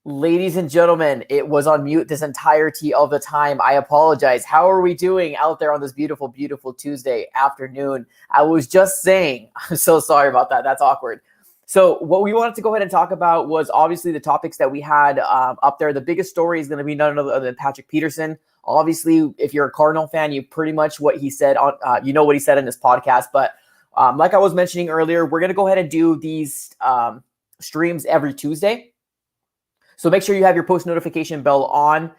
Ladies and gentlemen, it was on mute this entirety of the time. I apologize. How are we doing out there on this beautiful, beautiful Tuesday afternoon? I was just saying, I'm so sorry about that. That's awkward. So what we wanted to go ahead and talk about was obviously the topics that we had up there. The biggest story is going to be none other than Patrick Peterson. Obviously, if you're a Cardinal fan, you pretty much what he said on, what he said in this podcast. But like I was mentioning earlier, we're going to go ahead and do these streams every Tuesday. So make sure you have your post notification bell on.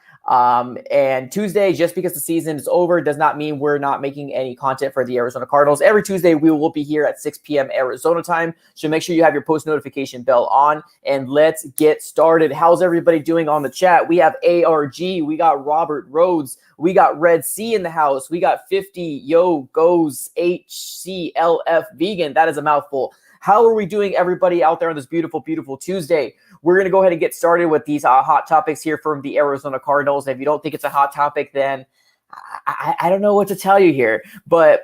And Tuesday, just because the season is over, does not mean we're not making any content for the Arizona Cardinals. Every Tuesday, we will be here at 6 p.m. Arizona time. So make sure you have your post notification bell on. And let's get started. How's everybody doing on the chat? We have ARG. We got Robert Rhodes. We got Red C in the house. We got 50 Yo Goes HCLF Vegan. That is a mouthful. How are we doing, everybody out there on this beautiful, beautiful Tuesday? We're going to go ahead and get started with these hot topics here from the Arizona Cardinals. If you don't think it's a hot topic, then I don't know what to tell you here. But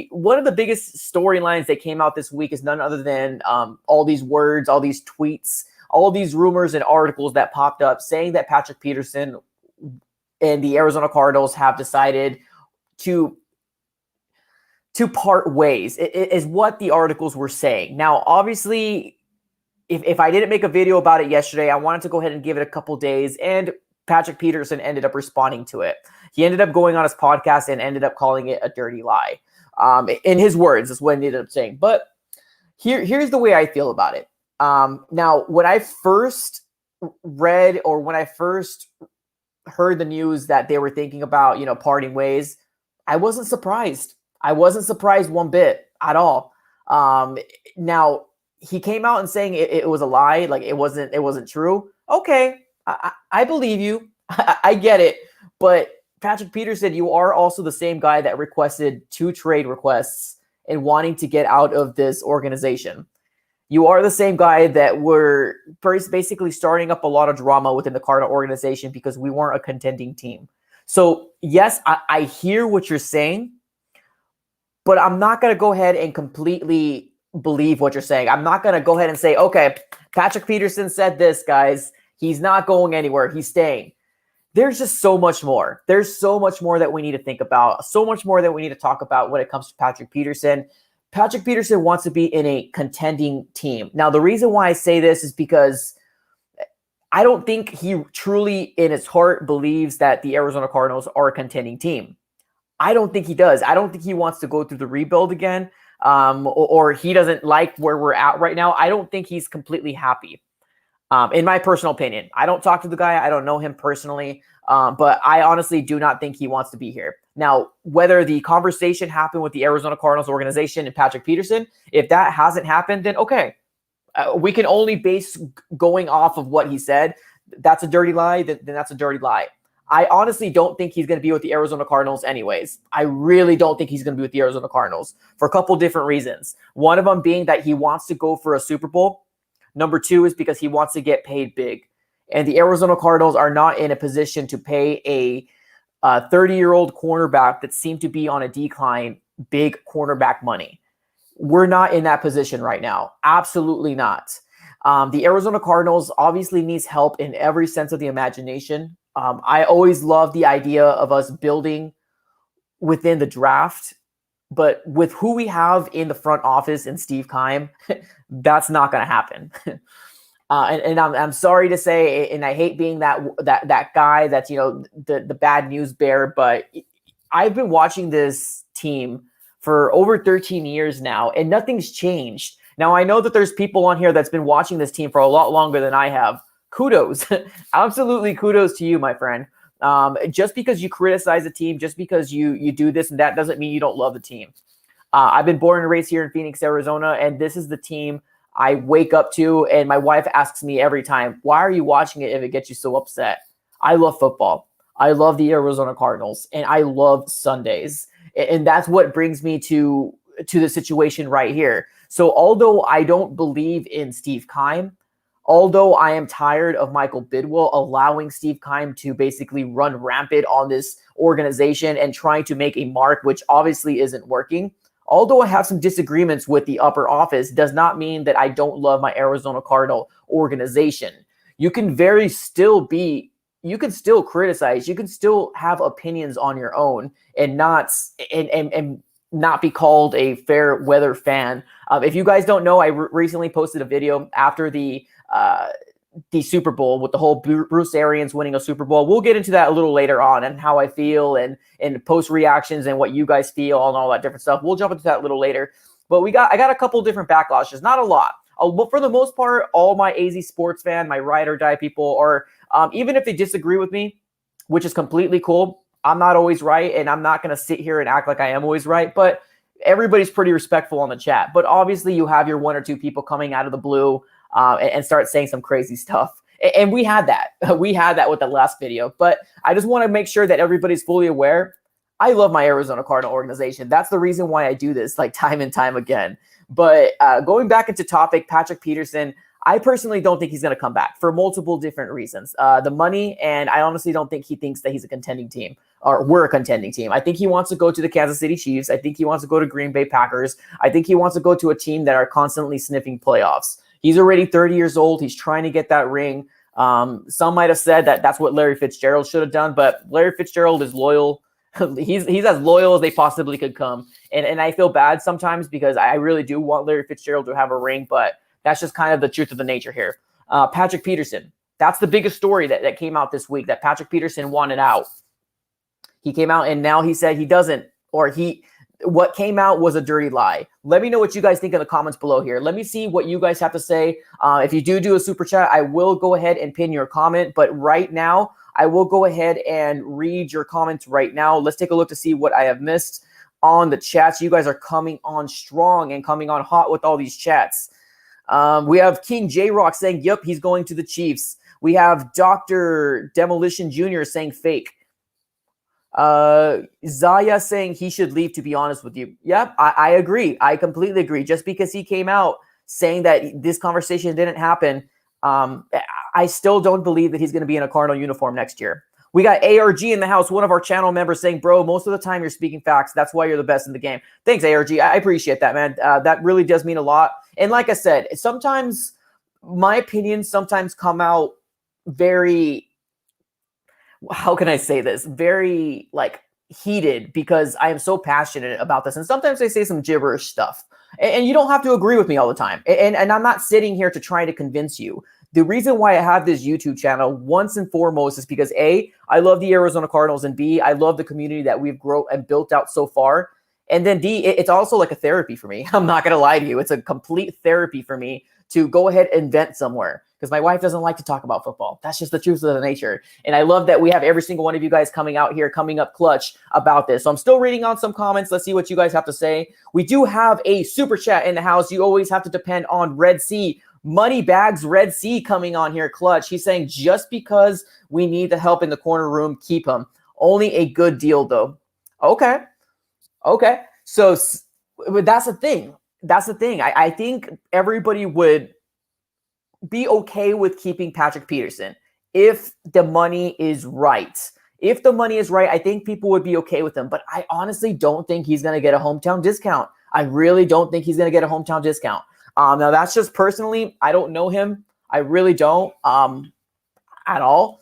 one of the biggest storylines that came out this week is none other than all these words, all these tweets, all these rumors and articles that popped up saying that Patrick Peterson and the Arizona Cardinals have decided to part ways, is what the articles were saying. Now, obviously, if I didn't make a video about it yesterday, I wanted to go ahead and give it a couple days, and Patrick Peterson ended up responding to it. He ended up going on his podcast and ended up calling it a dirty lie. In his words, is what he ended up saying. But here's the way I feel about it. Now, when I first read or when I first heard the news that they were thinking about, parting ways, I wasn't surprised. I wasn't surprised one bit at all. Now, he came out and saying it was a lie, like it wasn't true. Okay, I believe you. I get it. But Patrick Peterson, you are also the same guy that requested 2 trade requests and wanting to get out of this organization. You are the same guy that were basically starting up a lot of drama within the Cardinal organization because we weren't a contending team. So yes, I hear what you're saying, but I'm not going to go ahead and completely believe what you're saying. I'm not going to go ahead and say, okay, Patrick Peterson said this, guys. He's not going anywhere. He's staying. There's just so much more. There's so much more that we need to think about, so much more that we need to talk about when it comes to Patrick Peterson. Patrick Peterson wants to be in a contending team. Now, the reason why I say this is because I don't think he truly in his heart believes that the Arizona Cardinals are a contending team. I don't think he does. I don't think he wants to go through the rebuild again, or he doesn't like where we're at right now. I don't think he's completely happy, in my personal opinion. I don't talk to the guy. I don't know him personally, but I honestly do not think he wants to be here. Now, whether the conversation happened with the Arizona Cardinals organization and Patrick Peterson, if that hasn't happened, then okay. We can only base going off of what he said. That's a dirty lie, then that's a dirty lie. I honestly don't think he's going to be with the Arizona Cardinals anyways. I really don't think he's going to be with the Arizona Cardinals for a couple different reasons. One of them being that he wants to go for a Super Bowl. Number 2 is because he wants to get paid big. And the Arizona Cardinals are not in a position to pay a 30-year-old cornerback that seemed to be on a decline big cornerback money. We're not in that position right now. Absolutely not. The Arizona Cardinals obviously needs help in every sense of the imagination. I always love the idea of us building within the draft, but with who we have in the front office and Steve Keim, that's not going to happen. And I'm sorry to say, and I hate being that guy that's the bad news bearer, but I've been watching this team for over 13 years now, and nothing's changed. Now I know that there's people on here that's been watching this team for a lot longer than I have. Kudos. Absolutely kudos to you, my friend. Just because you criticize a team, just because you do this and that doesn't mean you don't love the team. I've been born and raised here in Phoenix, Arizona, and this is the team I wake up to, and my wife asks me every time, why are you watching it if it gets you so upset? I love football. I love the Arizona Cardinals, and I love Sundays. And that's what brings me to the situation right here. So although I don't believe in Steve Keim, although I am tired of Michael Bidwell allowing Steve Keim to basically run rampant on this organization and trying to make a mark, which obviously isn't working, although I have some disagreements with the upper office, does not mean that I don't love my Arizona Cardinal organization. You can you can still criticize, you can still have opinions on your own and not be called a fair weather fan. If you guys don't know, I recently posted a video after the Super Bowl with the whole Bruce Arians winning a Super Bowl. We'll get into that a little later on and how I feel and post reactions and what you guys feel and all that different stuff. We'll jump into that a little later. But I got a couple different backlashes, not a lot. But for the most part, all my AZ sports fan, my ride or die people, or even if they disagree with me, which is completely cool. I'm not always right, and I'm not going to sit here and act like I am always right. But everybody's pretty respectful on the chat. But obviously, you have your one or two people coming out of the blue and start saying some crazy stuff. And we had that. We had that with the last video. But I just want to make sure that everybody's fully aware. I love my Arizona Cardinal organization. That's the reason why I do this, like, time and time again. But going back into topic, Patrick Peterson, I personally don't think he's going to come back for multiple different reasons. The money, and I honestly don't think he thinks that he's a contending team, or we're a contending team. I think he wants to go to the Kansas City Chiefs. I think he wants to go to Green Bay Packers. I think he wants to go to a team that are constantly sniffing playoffs. He's already 30 years old. He's trying to get that ring. Some might have said that that's what Larry Fitzgerald should have done, but Larry Fitzgerald is loyal. He's as loyal as they possibly could come. And I feel bad sometimes because I really do want Larry Fitzgerald to have a ring, but that's just kind of the truth of the nature here. Patrick Peterson, that's the biggest story that came out this week, that Patrick Peterson wanted out. He came out and now he said he doesn't, or what came out was a dirty lie. Let me know what you guys think in the comments below here. Let me see what you guys have to say. If you do a super chat, I will go ahead and pin your comment. But right now, I will go ahead and read your comments right now. Let's take a look to see what I have missed on the chats. You guys are coming on strong and coming on hot with all these chats. We have King J-Rock saying, yep, he's going to the Chiefs. We have Dr. Demolition Jr. saying fake. Zaya saying he should leave, to be honest with you. Yep, I agree. I completely agree. Just because he came out saying that this conversation didn't happen, I still don't believe that he's going to be in a Cardinal uniform next year. We got ARG in the house, one of our channel members, saying, bro, most of the time you're speaking facts. That's why you're the best in the game. Thanks, ARG. I appreciate that, man. That really does mean a lot. And like I said, sometimes my opinions sometimes come out very, how can I say this? Very, like, heated because I am so passionate about this. And sometimes I say some gibberish stuff. And you don't have to agree with me all the time. And I'm not sitting here to try to convince you. The reason why I have this YouTube channel, once and foremost, is because A, I love the Arizona Cardinals, and B, I love the community that we've grown and built out so far. And then D, it's also like a therapy for me. I'm not going to lie to you. It's a complete therapy for me to go ahead and vent somewhere because my wife doesn't like to talk about football. That's just the truth of the nature. And I love that we have every single one of you guys coming out here, coming up clutch about this. So I'm still reading on some comments. Let's see what you guys have to say. We do have a super chat in the house. You always have to depend on Red Sea. Moneybags Red Sea coming on here clutch. He's saying just because we need the help in the corner room, keep him. Only a good deal though. Okay. So but that's the thing. I think everybody would be okay with keeping Patrick Peterson if the money is right. If the money is right, I think people would be okay with him. But I honestly don't think he's going to get a hometown discount. I really don't think he's going to get a hometown discount. Now, that's just personally. I don't know him. I really don't at all.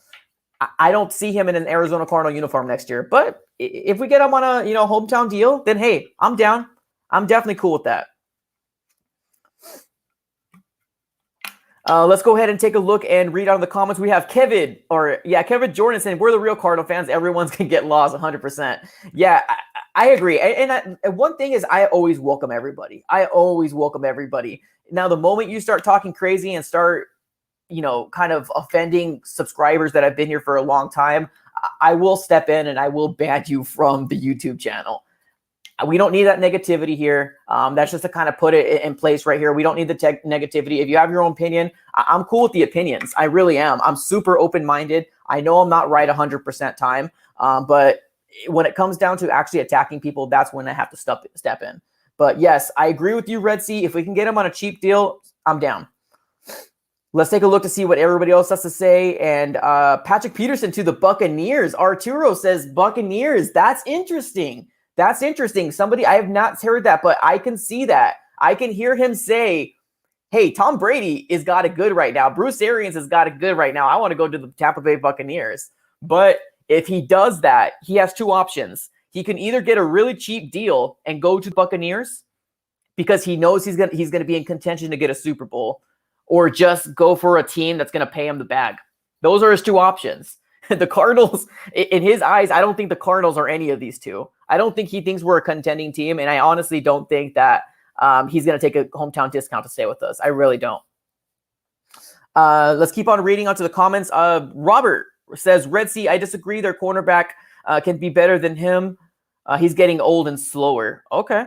I don't see him in an Arizona Cardinal uniform next year. But if we get him on a hometown deal, then hey, I'm down. I'm definitely cool with that. Let's go ahead and take a look and read on the comments. We have Kevin Jordan saying, we're the real Cardinal fans. Everyone's going to get lost 100%. Yeah, I agree. And one thing is I always welcome everybody. Now, the moment you start talking crazy and start, kind of offending subscribers that have been here for a long time, I will step in and I will ban you from the YouTube channel. We don't need that negativity here. That's just to kind of put it in place right here. We don't need the negativity. If you have your own opinion, I'm cool with the opinions. I really am. I'm super open-minded. I know I'm not right 100% time, but when it comes down to actually attacking people, that's when I have to step in. But yes, I agree with you, Red Sea. If we can get him on a cheap deal, I'm down. Let's take a look to see what everybody else has to say. And Patrick Peterson to the Buccaneers. Arturo says Buccaneers. That's interesting. Somebody, I have not heard that, but I can see that. I can hear him say hey, Tom Brady has got it good right now. Bruce Arians has got it good right now. I want to go to the Tampa Bay Buccaneers. But if he does that, he has two options. He can either get a really cheap deal and go to the Buccaneers because he knows he's gonna be in contention to get a Super Bowl, or just go for a team that's gonna pay him the bag. Those are his two options. The Cardinals, in his eyes, I don't think the Cardinals are any of these two. I don't think he thinks we're a contending team, and I honestly don't think that he's going to take a hometown discount to stay with us. I really don't. Let's keep on reading onto the comments. Robert says, Red Sea, I disagree. Their cornerback can be better than him. He's getting old and slower. Okay.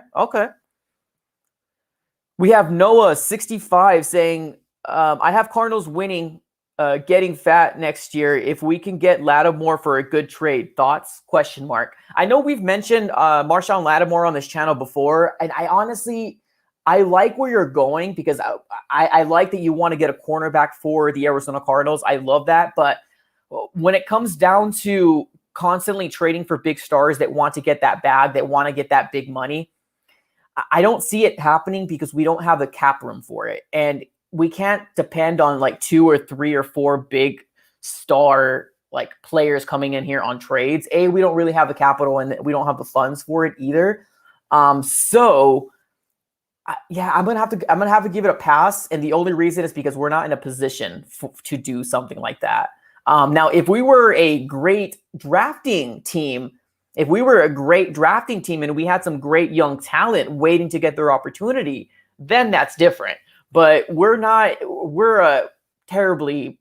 We have Noah 65 saying, I have Cardinals winning, getting fat next year. If we can get Lattimore for a good trade, thoughts? ? I know we've mentioned Marshawn Lattimore on this channel before, and I like where you're going, because I like that you want to get a cornerback for the Arizona Cardinals. I love that. But when it comes down to constantly trading for big stars that want to get that bag, that want to get that big money, I don't see it happening because we don't have the cap room for it. And we can't depend on like 2 or 3 or 4 big star like players coming in here on trades. We don't really have the capital, and we don't have the funds for it either. I'm gonna have to give it a pass, and the only reason is because we're not in a position to do something like that. Now, if we were a great drafting team, and we had some great young talent waiting to get their opportunity, then that's different. But we're not. We're a terribly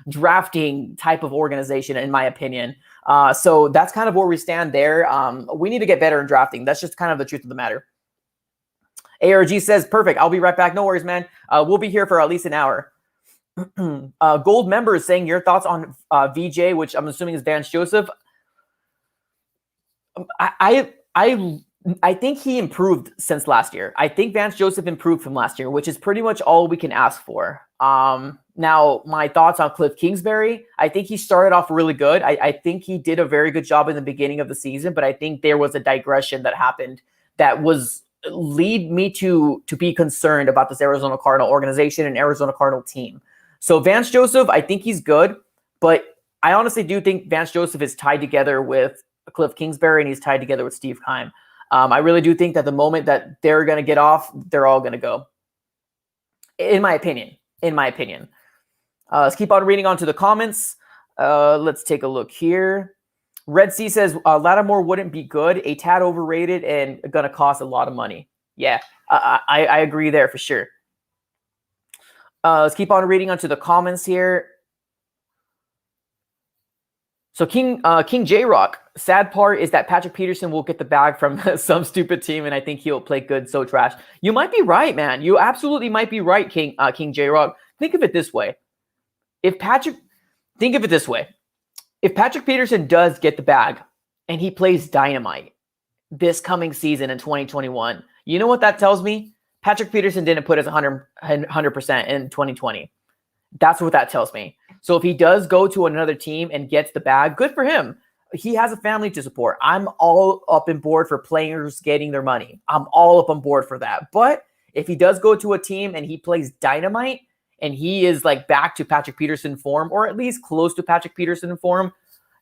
drafting type of organization, in my opinion. So that's kind of where we stand there. We need to get better in drafting. That's just kind of the truth of the matter. ARG says, perfect. I'll be right back. No worries, man. We'll be here for at least an hour. Gold member is saying your thoughts on VJ, which I'm assuming is Vance Joseph. I think he improved since last year. I think Vance Joseph improved from last year, which is pretty much all we can ask for. Now, my thoughts on Cliff Kingsbury, I think he started off really good. I think he did a very good job in the beginning of the season, but I think there was a digression that happened that was lead me to be concerned about this Arizona Cardinal organization and Arizona Cardinal team. So Vance Joseph, I think he's good, but I honestly do think Vance Joseph is tied together with Cliff Kingsbury, and he's tied together with Steve Keim. I really do think that the moment that they're going to get off, they're all going to go. In my opinion. Let's keep on reading on to the comments. Let's take a look here. Red Sea says, Lattimore wouldn't be good, a tad overrated, and going to cost a lot of money. Yeah, I agree there for sure. Let's keep on reading onto the comments here. So King J-Rock, sad part is that Patrick Peterson will get the bag from some stupid team, and I think he'll play good, so trash. You might be right, man. You absolutely might be right, King J-Rock. Think of it this way. If Patrick Peterson does get the bag and he plays dynamite this coming season in 2021, you know what that tells me? Patrick Peterson didn't put his 100% in 2020. That's what that tells me. So if he does go to another team and gets the bag, good for him. He has a family to support. I'm all up on board for players getting their money. I'm all up on board for that. But if he does go to a team and he plays dynamite and he is like back to Patrick Peterson form, or at least close to Patrick Peterson form,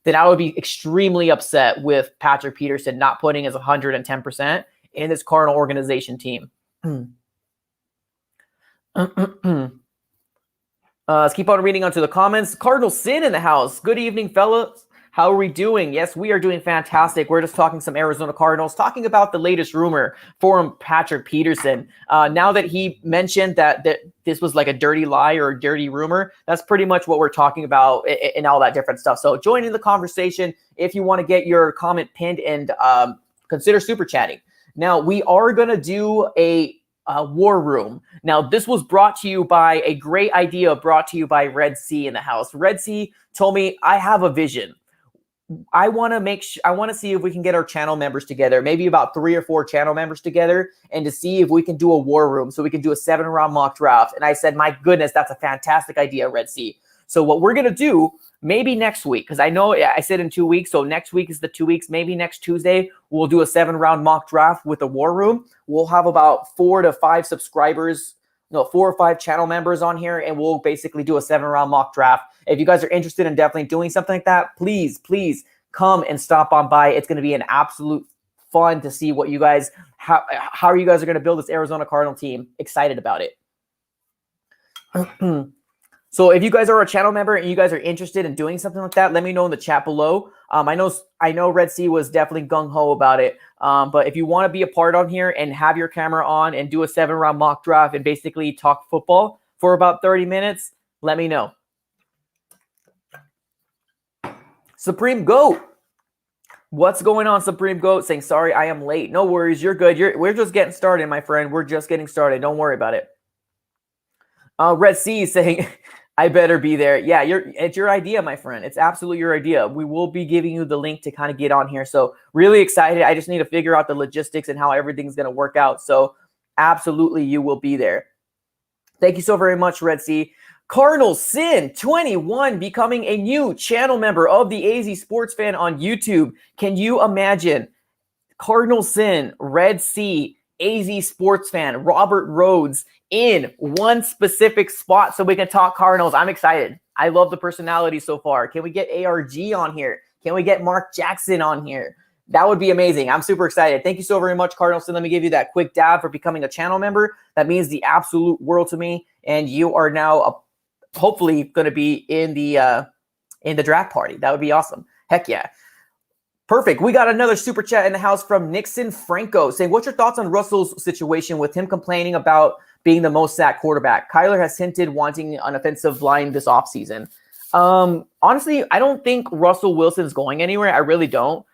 then I would be extremely upset with Patrick Peterson not putting his 110% in this Cardinal organization team. Let's keep on reading onto the comments. Cardinal Sin in the house. Good evening, fellas. How are we doing? Yes, we are doing fantastic. We're just talking some Arizona Cardinals, talking about the latest rumor for Patrick Peterson. Now that he mentioned that this was like a dirty lie or a dirty rumor, that's pretty much what we're talking about and all that different stuff. So join in the conversation if you want to get your comment pinned, and consider super chatting. Now, we are going to do a war room. Now, this was brought to you by a great idea brought to you by Red Sea in the house. Red Sea told me, I have a vision. I want to see if we can get our channel members together, maybe about 3 or 4 channel members together, and to see if we can do a war room so we can do a 7-round mock draft. And I said, my goodness, that's a fantastic idea, Red Sea. So what we're going to do, maybe next week, because I know I said in 2 weeks, so next week is the 2 weeks, maybe next Tuesday, we'll do a 7-round mock draft with a war room. We'll have about 4 to 5 subscribers 4 or 5 channel members on here, and we'll basically do a 7-round mock draft. If you guys are interested in definitely doing something like that, please come and stop on by. It's going to be an absolute fun to see what you guys, how you guys are going to build this Arizona Cardinal team. Excited about it. So if you guys are a channel member and you guys are interested in doing something like that, let me know in the chat below. I know Red Sea was definitely gung-ho about it. But if you want to be a part on here and have your camera on and do a 7-round mock draft and basically talk football for about 30 minutes, let me know. Supreme Goat. What's going on, Supreme Goat? Saying, sorry, I am late. No worries. You're good. We're just getting started, my friend. We're just getting started. Don't worry about it. Red Sea saying, I better be there. Yeah, it's your idea, my friend. It's absolutely your idea. We will be giving you the link to kind of get on here. So really excited. I just need to figure out the logistics and how everything's going to work out. So absolutely, you will be there. Thank you so very much, Red Sea. Cardinals Sin 21 becoming a new channel member of the AZ Sports Fan on YouTube. Can you imagine Cardinal Sin, Red Sea, AZ Sports Fan, Robert Rhodes in one specific spot so we can talk Cardinals? I'm excited. I love the personality so far. Can we get ARG on here? Can we get Mark Jackson on here? That would be amazing. I'm super excited. Thank you so very much, Cardinals. So let me give you that quick dab for becoming a channel member. That means the absolute world to me. And you are now hopefully going to be in the draft party. That would be awesome. Heck yeah. Perfect. We got another super chat in the house from Nixon Franco saying, what's your thoughts on Russell's situation with him complaining about being the most sacked quarterback? Kyler has hinted wanting an offensive line this offseason. Honestly, I don't think Russell Wilson's going anywhere. I really don't.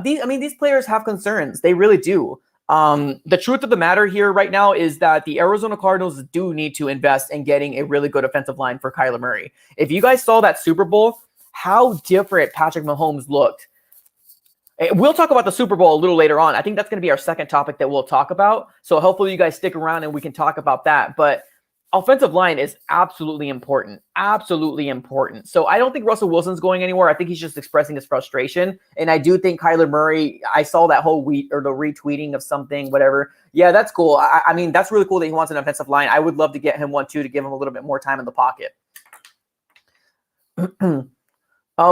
These players have concerns. They really do. The truth of the matter here right now is that the Arizona Cardinals do need to invest in getting a really good offensive line for Kyler Murray. If you guys saw that Super Bowl, how different Patrick Mahomes looked. We'll talk about the Super Bowl a little later on. I think that's going to be our second topic that we'll talk about. So hopefully you guys stick around and we can talk about that. But offensive line is absolutely important. Absolutely important. So I don't think Russell Wilson's going anywhere. I think he's just expressing his frustration. And I do think Kyler Murray, I saw that whole the retweeting of something, whatever. Yeah, that's cool. I mean, that's really cool that he wants an offensive line. I would love to get him one too, to give him a little bit more time in the pocket.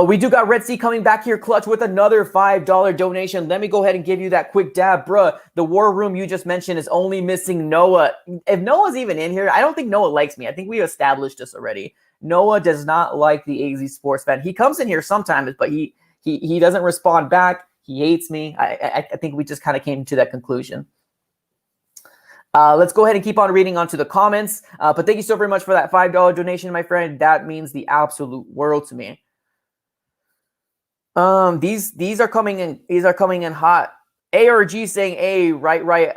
We do got Red Sea coming back here clutch with another $5 donation. Let me go ahead and give you that quick dab. Bruh, the war room you just mentioned is only missing Noah. If Noah's even in here, I don't think Noah likes me. I think we established this already. Noah does not like the AZ Sports Fan. He comes in here sometimes, but he doesn't respond back. He hates me. I think we just kind of came to that conclusion. Let's go ahead and keep on reading onto the comments. But thank you so very much for that $5 donation, my friend. That means the absolute world to me. These are coming in. These are coming in hot. ARG saying, "Hey, right.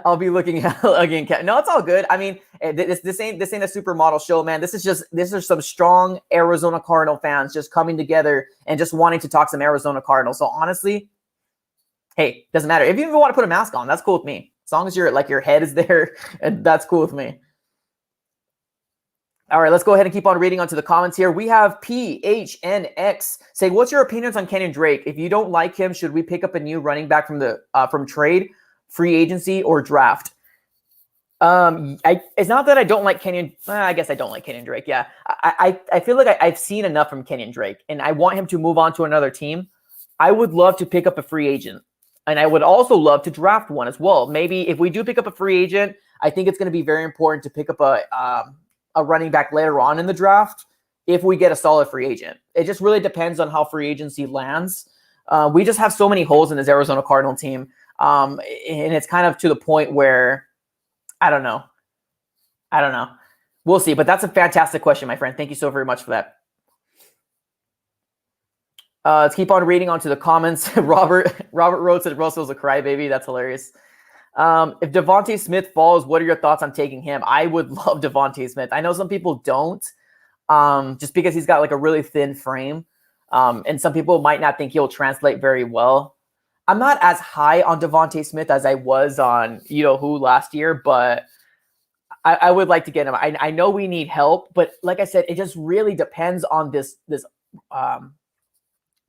I'll be looking at again." No, it's all good. I mean, this ain't a supermodel show, man. This is some strong Arizona Cardinal fans just coming together and just wanting to talk some Arizona Cardinals. So honestly, hey, doesn't matter if you even want to put a mask on. That's cool with me. As long as your head is there, and that's cool with me. All right, let's go ahead and keep on reading onto the comments here. We have PHNX saying, what's your opinions on Kenyon Drake? If you don't like him, should we pick up a new running back from trade, free agency, or draft? It's not that I don't like Kenyon. I guess I don't like Kenyon Drake. Yeah, I feel like I've seen enough from Kenyon Drake, and I want him to move on to another team. I would love to pick up a free agent, and I would also love to draft one as well. Maybe if we do pick up a free agent, I think it's going to be very important to pick up a running back later on in the draft if we get a solid free agent. It just really depends on how free agency lands. We just have so many holes in this Arizona Cardinal team. And it's kind of to the point where I don't know. We'll see. But that's a fantastic question, my friend. Thank you so very much for that. Let's keep on reading onto the comments. Robert Rhodes said Russell's a crybaby. That's hilarious. If Devontae Smith falls, what are your thoughts on taking him? I would love Devontae Smith. I know some people don't, just because he's got like a really thin frame. And some people might not think he'll translate very well. I'm not as high on Devontae Smith as I was on, who last year, but I would like to get him. I know we need help, but like I said, it just really depends on this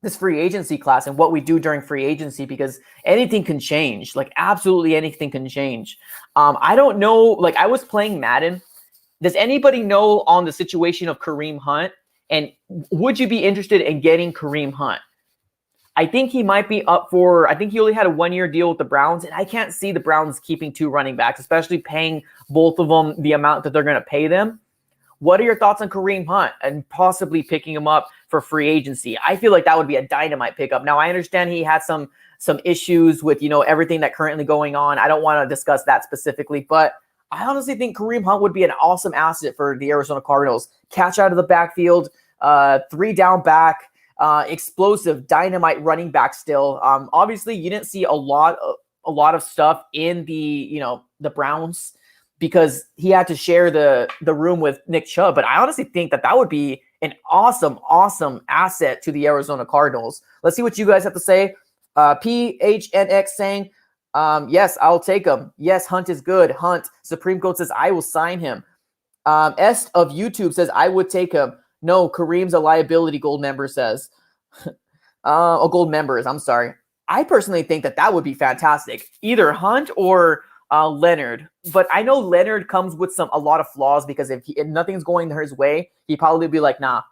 this free agency class and what we do during free agency, because anything can change. Like absolutely anything can change. I don't know. Like I was playing Madden. Does anybody know on the situation of Kareem Hunt? And would you be interested in getting Kareem Hunt? I think he might be up for, I think he only had a 1-year deal with the Browns, and I can't see the Browns keeping 2 running backs, especially paying both of them the amount that they're going to pay them. What are your thoughts on Kareem Hunt and possibly picking him up for free agency? I feel like that would be a dynamite pickup. Now, I understand he had some issues with, everything that currently going on. I don't want to discuss that specifically, but I honestly think Kareem Hunt would be an awesome asset for the Arizona Cardinals. Catch out of the backfield, 3 down back, explosive, dynamite running back still. Obviously, you didn't see a lot of stuff in the Browns because he had to share the room with Nick Chubb. But I honestly think that would be an awesome asset to the Arizona Cardinals. Let's see what you guys have to say. PHNX saying, yes, I'll take him. Yes, Hunt is good. Hunt. Supreme Court says, I will sign him. Est of YouTube says, I would take him. No, Kareem's a liability, Gold Member says. Gold Members, I'm sorry. I personally think that would be fantastic. Either Hunt or Leonard. But I know Leonard comes with a lot of flaws because if nothing's going his way, he'd probably be like, nah,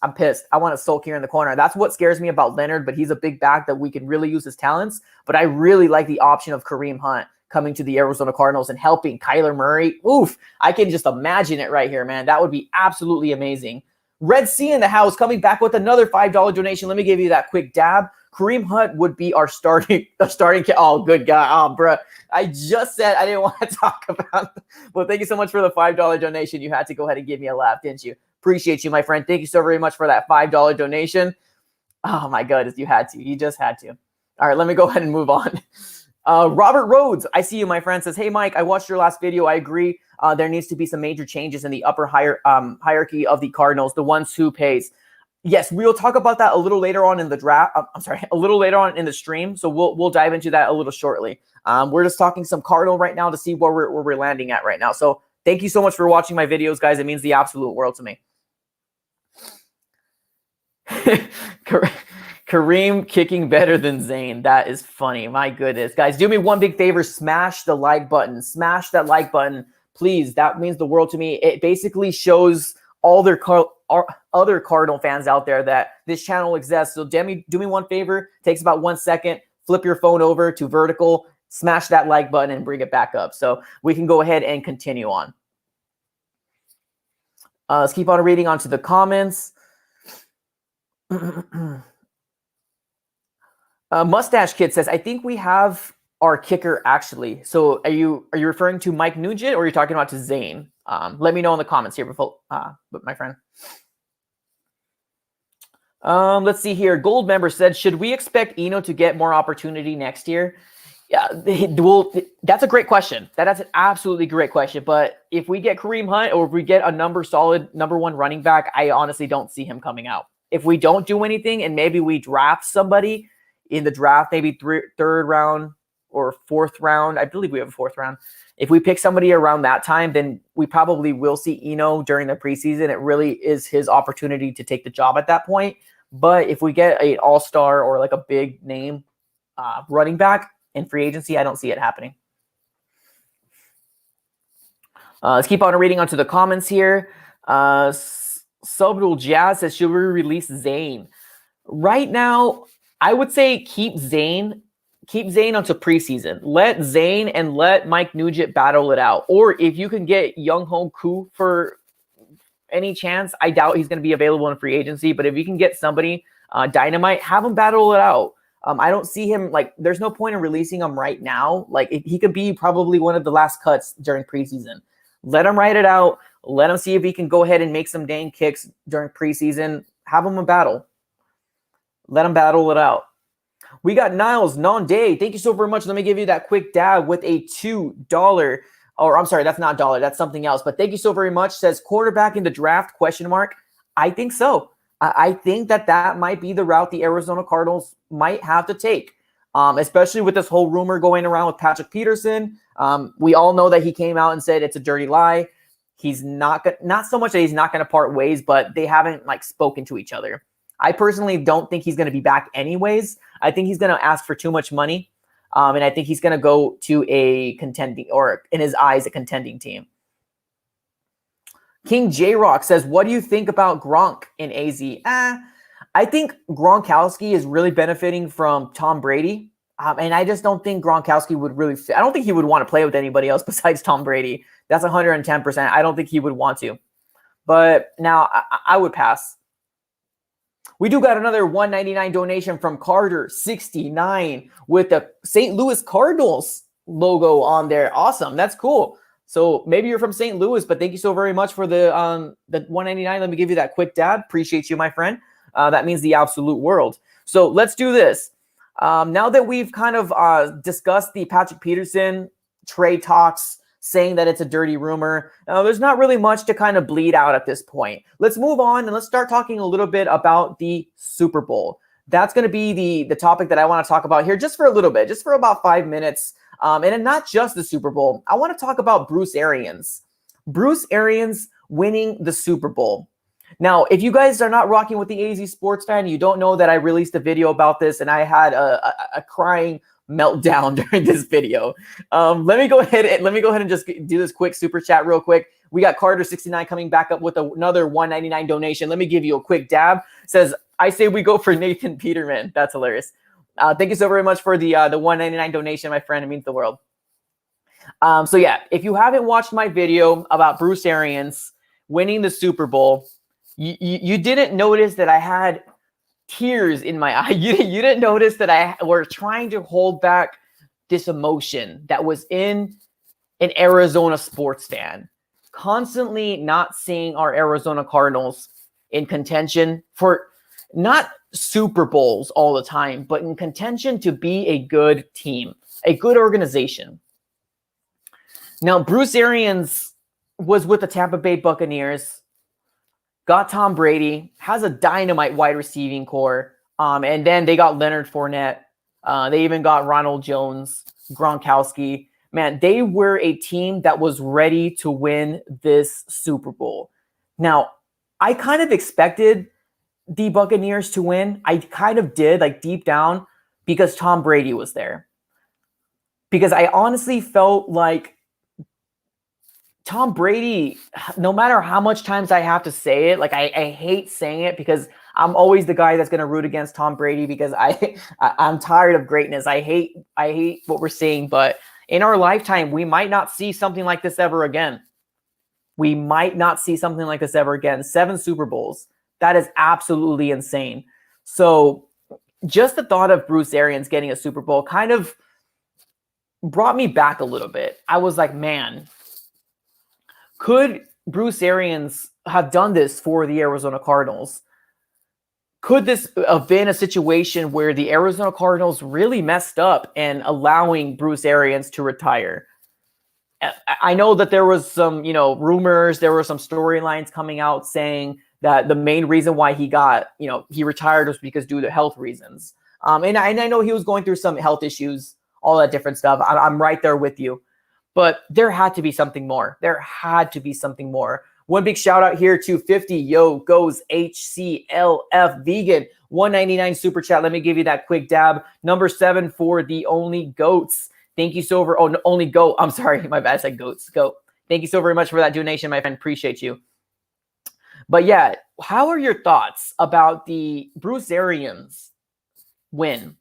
I'm pissed. I want to sulk here in the corner. That's what scares me about Leonard, but he's a big back that we can really use his talents. But I really like the option of Kareem Hunt coming to the Arizona Cardinals and helping Kyler Murray. Oof, I can just imagine it right here, man. That would be absolutely amazing. Red Sea in the house coming back with another $5 donation. Let me give you that quick dab. Kareem Hunt would be our starting. Oh, good guy. Oh, bro. I just said I didn't want to talk about it. Well, thank you so much for the $5 donation. You had to go ahead and give me a laugh, didn't you? Appreciate you, my friend. Thank you so very much for that $5 donation. Oh, my goodness. You had to. You just had to. All right, let me go ahead and move on. Robert Rhodes, I see you, my friend, says, hey, Mike, I watched your last video. I agree. There needs to be some major changes in the upper hierarchy of the Cardinals, the ones who pays. Yes, we'll talk about that a little later on in the draft. A little later on in the stream. So we'll dive into that a little shortly. We're just talking some Cardinal right now to see where we're landing at right now. So thank you so much for watching my videos, guys. It means the absolute world to me. Kareem kicking better than Zane. That is funny. My goodness. Guys, do me one big favor. Smash the like button. Smash that like button. Please. That means the world to me. It basically shows all their other Cardinal fans out there that this channel exists. So do me one favor. It takes about 1 second. Flip your phone over to vertical. Smash that like button and bring it back up. So we can go ahead and continue on. Let's keep on reading onto the comments. Mustache Kid says, I think we have our kicker actually. So are you referring to Mike Nugent or are you talking about to Zane? Let me know in the comments here before, my friend. Let's see here. Gold Member said, should we expect Eno to get more opportunity next year? Yeah, well, that's a great question. That's an absolutely great question. But if we get Kareem Hunt or if we get a solid number 1 running back, I honestly don't see him coming out. If we don't do anything and maybe we draft somebody in the draft, maybe 3rd round or 4th round, I believe we have a 4th round. If we pick somebody around that time, then we probably will see Eno during the preseason. It really is his opportunity to take the job at that point. But if we get an all-star or like a big name running back in free agency, I don't see it happening. Let's keep on reading onto the comments here. Subtle Jazz says, should we release Zane? Right now, I would say keep Zane until preseason. Let Zane and let Mike Nugent battle it out. Or if you can get Young Ho Koo for any chance, I doubt he's going to be available in free agency. But if you can get somebody dynamite, have him battle it out. I don't see him, like, there's no point in releasing him right now. Like, he could be probably one of the last cuts during preseason. Let him write it out. Let him see if he can go ahead and make some dang kicks during preseason. Have him a battle. Let him battle it out. We got Niles Non-Day. Thank you so very much. Let me give you that quick dab with a $2. Or I'm sorry, that's not dollar. That's something else. But thank you so very much. Says quarterback in the draft, question mark. I think so. I think that might be the route the Arizona Cardinals might have to take, especially with this whole rumor going around with Patrick Peterson. We all know that he came out and said it's a dirty lie. He's not so much that he's not going to part ways, but they haven't like spoken to each other. I personally don't think he's going to be back anyways. I think he's going to ask for too much money. And I think he's going to go to a contending, or in his eyes, a contending team. King J-Rock says, what do you think about Gronk in AZ? I think Gronkowski is really benefiting from Tom Brady. And I just don't think Gronkowski would really fit. I don't think he would want to play with anybody else besides Tom Brady. That's 110%. I don't think he would want to. But now I would pass. We do got another $1.99 donation from Carter69 with the St. Louis Cardinals logo on there. Awesome. That's cool. So maybe you're from St. Louis, but thank you so very much for the $1.99. Let me give you that quick dab. Appreciate you, my friend. That means the absolute world. So let's do this. Now that we've kind of discussed the Patrick Peterson trade talks, saying that it's a dirty rumor, there's not really much to kind of bleed out at this point. Let's move on and let's start talking a little bit about the Super Bowl. That's going to be the topic that I want to talk about here just for a little bit, just for about 5 minutes. And not just the Super Bowl. I want to talk about Bruce Arians. Bruce Arians winning the Super Bowl. Now, if you guys are not rocking with the AZ Sports Fan, you don't know that I released a video about this and I had a crying meltdown during this video. Let me go ahead and just do this quick super chat real quick. We got Carter69 coming back up with another $1.99 donation. Let me give you a quick dab. It says, I say we go for Nathan Peterman. That's hilarious. Thank you so very much for the $1.99 donation, my friend. It means the world. So yeah, if you haven't watched my video about Bruce Arians winning the Super Bowl, you didn't notice that I had tears in my eye. You didn't notice that I were trying to hold back this emotion that was in an Arizona sports fan, constantly not seeing our Arizona Cardinals in contention for not Super Bowls all the time, but in contention to be a good team, a good organization. Now, Bruce Arians was with the Tampa Bay Buccaneers, got Tom Brady, has a dynamite wide receiving core, and then they got Leonard Fournette. They even got Ronald Jones, Gronkowski. Man, they were a team that was ready to win this Super Bowl. Now, I kind of expected the Buccaneers to win. I kind of did, like deep down, because Tom Brady was there. Because I honestly felt like Tom Brady, no matter how much times I have to say it, like I hate saying it because I'm always the guy that's going to root against Tom Brady because I'm tired of greatness. I hate what we're seeing, but in our lifetime, we might not see something like this ever again. We might not see something like this ever again. 7 Super Bowls. That is absolutely insane. So just the thought of Bruce Arians getting a Super Bowl kind of brought me back a little bit. I was like, man, could Bruce Arians have done this for the Arizona Cardinals? Could this have been a situation where the Arizona Cardinals really messed up and allowing Bruce Arians to retire? I know that there was some, rumors, there were some storylines coming out saying that the main reason why he retired was because due to health reasons. And I know he was going through some health issues, all that different stuff. I'm right there with you. But there had to be something more. There had to be something more. One big shout out here to 50 Yo Goes HCLF Vegan. $1.99 super chat. Let me give you that quick dab. Number 7 for the Only Goats. Thank you so very Only Goat. I'm sorry, my bad. I said goats. Goat. Thank you so very much for that donation, my friend. Appreciate you. But yeah, how are your thoughts about the Bruce Arians win?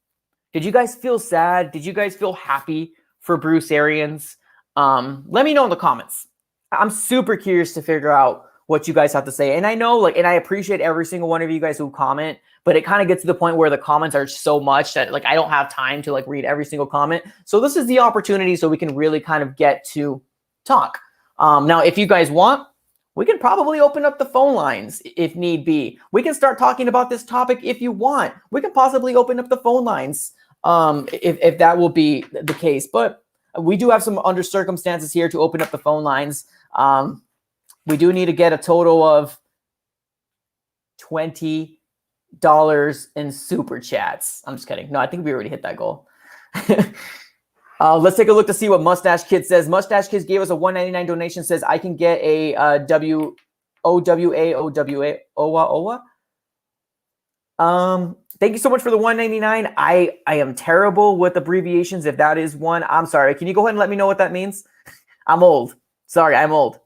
Did you guys feel sad? Did you guys feel happy for Bruce Arians? Let me know in the comments. I'm super curious to figure out what you guys have to say. And I know, and I appreciate every single one of you guys who comment, but it kind of gets to the point where the comments are so much that I don't have time to read every single comment. So this is the opportunity so we can really kind of get to talk. Now, if you guys want, we can probably open up the phone lines if need be. We can start talking about this topic if you want. We can possibly open up the phone lines if that will be the case. But we do have some under circumstances here to open up the phone lines. We do need to get a total of $20 in super chats. I'm just kidding. No, I think we already hit that goal. Let's take a look to see what Mustache Kid says. Mustache Kid gave us a $1.99 donation. Says I can get a OWA. Thank you so much for the 199. I am terrible with abbreviations. If that is one, I'm sorry. Can you go ahead and let me know what that means? I'm old. Sorry, I'm old.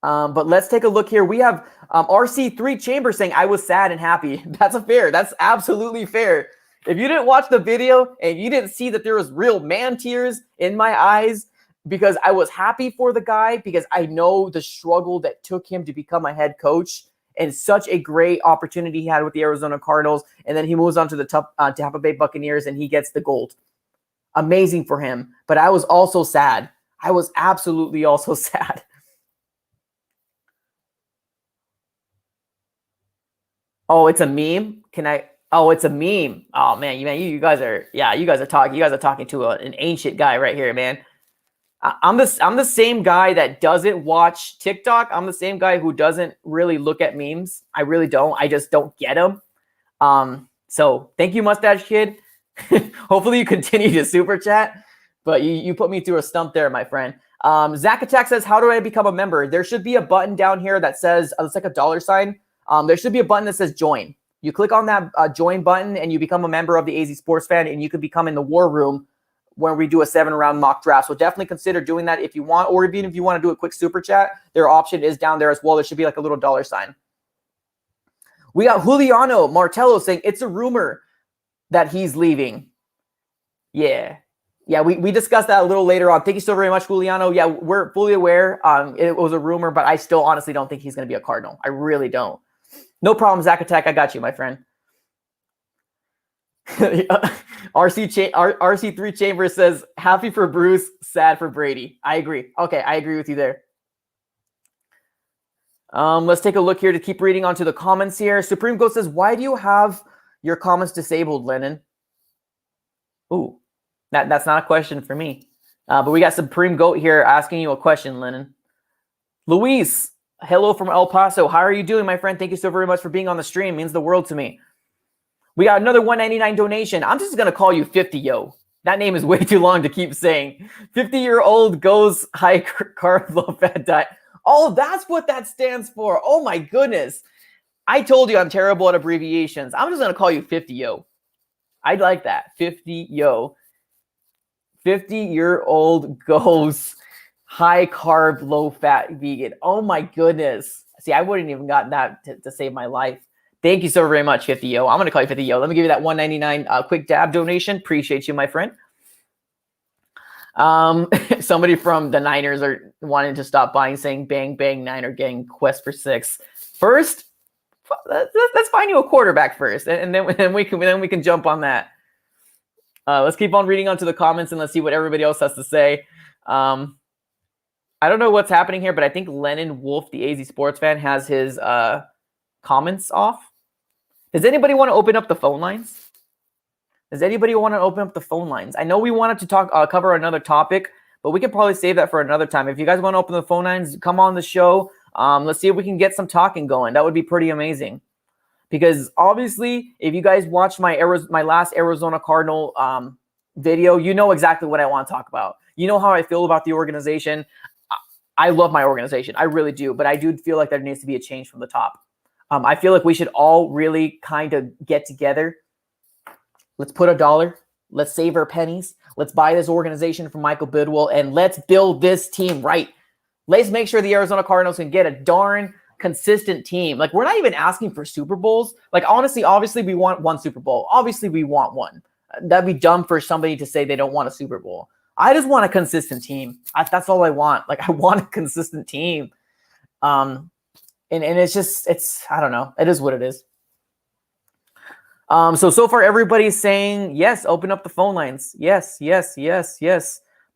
But let's take a look here. We have RC3 Chamber saying, I was sad and happy. That's fair. That's absolutely fair. If you didn't watch the video and you didn't see that there was real man tears in my eyes because I was happy for the guy because I know the struggle that took him to become a head coach and such a great opportunity he had with the Arizona Cardinals. And then he moves on to the Tampa Bay Buccaneers and he gets the gold. Amazing for him. But I was also sad. I was absolutely also sad. Oh, it's a meme? Can I? Oh, it's a meme. Oh man, you guys are talking to an ancient guy right here, man. I'm the same guy that doesn't watch TikTok. I'm the same guy who doesn't really look at memes. I really don't. I just don't get them. So thank you, Mustache Kid. Hopefully you continue to super chat, but you put me through a stump there, my friend. Zach Attack says, how do I become a member? There should be a button down here that says, it's like a dollar sign. There should be a button that says join. You click on that join button and you become a member of the AZ Sports Fan and you can become in the war room when we do a 7-round mock draft. So definitely consider doing that if you want, or even if you want to do a quick super chat, their option is down there as well. There should be like a little dollar sign. We got Juliano Martello saying it's a rumor that he's leaving. Yeah. Yeah, we discussed that a little later on. Thank you so very much, Juliano. Yeah, we're fully aware. It was a rumor, but I still honestly don't think he's going to be a Cardinal. I really don't. No problem, Zach Attack. I got you, my friend. RC3 Chambers says, happy for Bruce, sad for Brady. I agree. Okay, I agree with you there. Let's take a look here to keep reading onto the comments here. Supreme Ghost says, why do you have your comments disabled, Lennon? Ooh, that's not a question for me. But we got Supreme Goat here asking you a question, Lennon. Luis, hello from El Paso. How are you doing, my friend? Thank you so very much for being on the stream. It means the world to me. We got another 199 donation. I'm just going to call you 50, yo. That name is way too long to keep saying. 50-year-old goes high carb, low fat diet. Oh, that's what that stands for. Oh, my goodness. I told you I'm terrible at abbreviations. I'm just going to call you 50, yo. I'd like that. 50, yo. 50-year-old goes high carb, low fat vegan. Oh, my goodness. See, I wouldn't even gotten that to save my life. Thank you so very much, 50-yo. I'm going to call you 50-yo. Let me give you that 199 quick dab donation. Appreciate you, my friend. Somebody from the Niners are wanting to stop buying, saying, bang, bang, Niner gang, quest for 6. First, let's find you a quarterback first, and then we can jump on that. Let's keep on reading onto the comments, and let's see what everybody else has to say. I don't know what's happening here, but I think Lennon Wolf, the AZ Sports Fan, has his comments off. Does anybody want to open up the phone lines? Does anybody want to open up the phone lines? I know we wanted to cover another topic, but we can probably save that for another time. If you guys want to open the phone lines, come on the show. Let's see if we can get some talking going. That would be pretty amazing. Because obviously, if you guys watched my last Arizona Cardinal video, you know exactly what I want to talk about. You know how I feel about the organization. I love my organization. I really do. But I do feel like there needs to be a change from the top. I feel like we should all really kind of get together. Let's put $1. Let's save our pennies. Let's buy this organization from Michael Bidwell, and let's build this team right. Let's make sure the Arizona Cardinals can get a darn consistent team. Like, we're not even asking for Super Bowls. Like, honestly, obviously, we want one Super Bowl. Obviously, we want one. That'd be dumb for somebody to say they don't want a Super Bowl. I just want a consistent team. That's all I want. Like, I want a consistent team. And it's I don't know. It is what it is. So far everybody's saying yes, open up the phone lines. Yes.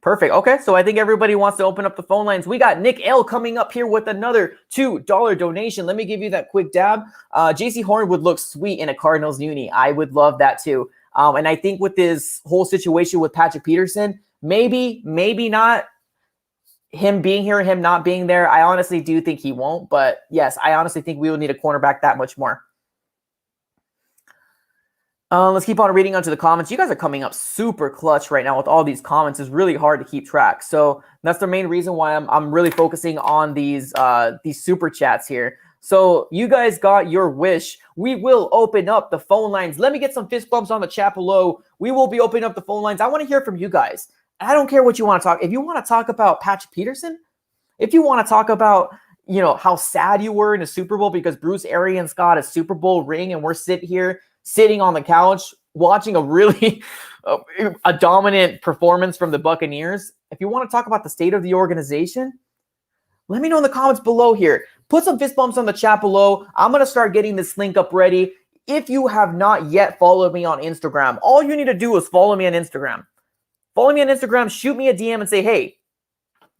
Perfect. Okay, so I think everybody wants to open up the phone lines. We got Nick L coming up here with another $2 donation. Let me give you that quick dab. JC Horn would look sweet in a Cardinals uni. I would love that too. And I think with this whole situation with Patrick Peterson, maybe not him being here and him not being there, I honestly do think he won't. But yes, I honestly think we will need a cornerback that much more. Let's keep on reading onto the comments. You guys are coming up super clutch right now with all these comments. It's really hard to keep track. So that's the main reason why I'm really focusing on these super chats here. So you guys got your wish. We will open up the phone lines. Let me get some fist bumps on the chat below. We will be opening up the phone lines. I want to hear from you guys. I don't care what you want to talk. If you want to talk about Patrick Peterson, if you want to talk about, how sad you were in the Super Bowl because Bruce Arians got a Super Bowl ring and we're sitting on the couch watching a really a dominant performance from the Buccaneers. If you want to talk about the state of the organization, let me know in the comments below here. Put some fist bumps on the chat below. I'm going to start getting this link up ready. If you have not yet followed me on Instagram, all you need to do is follow me on Instagram. Follow me on Instagram, shoot me a DM and say, hey,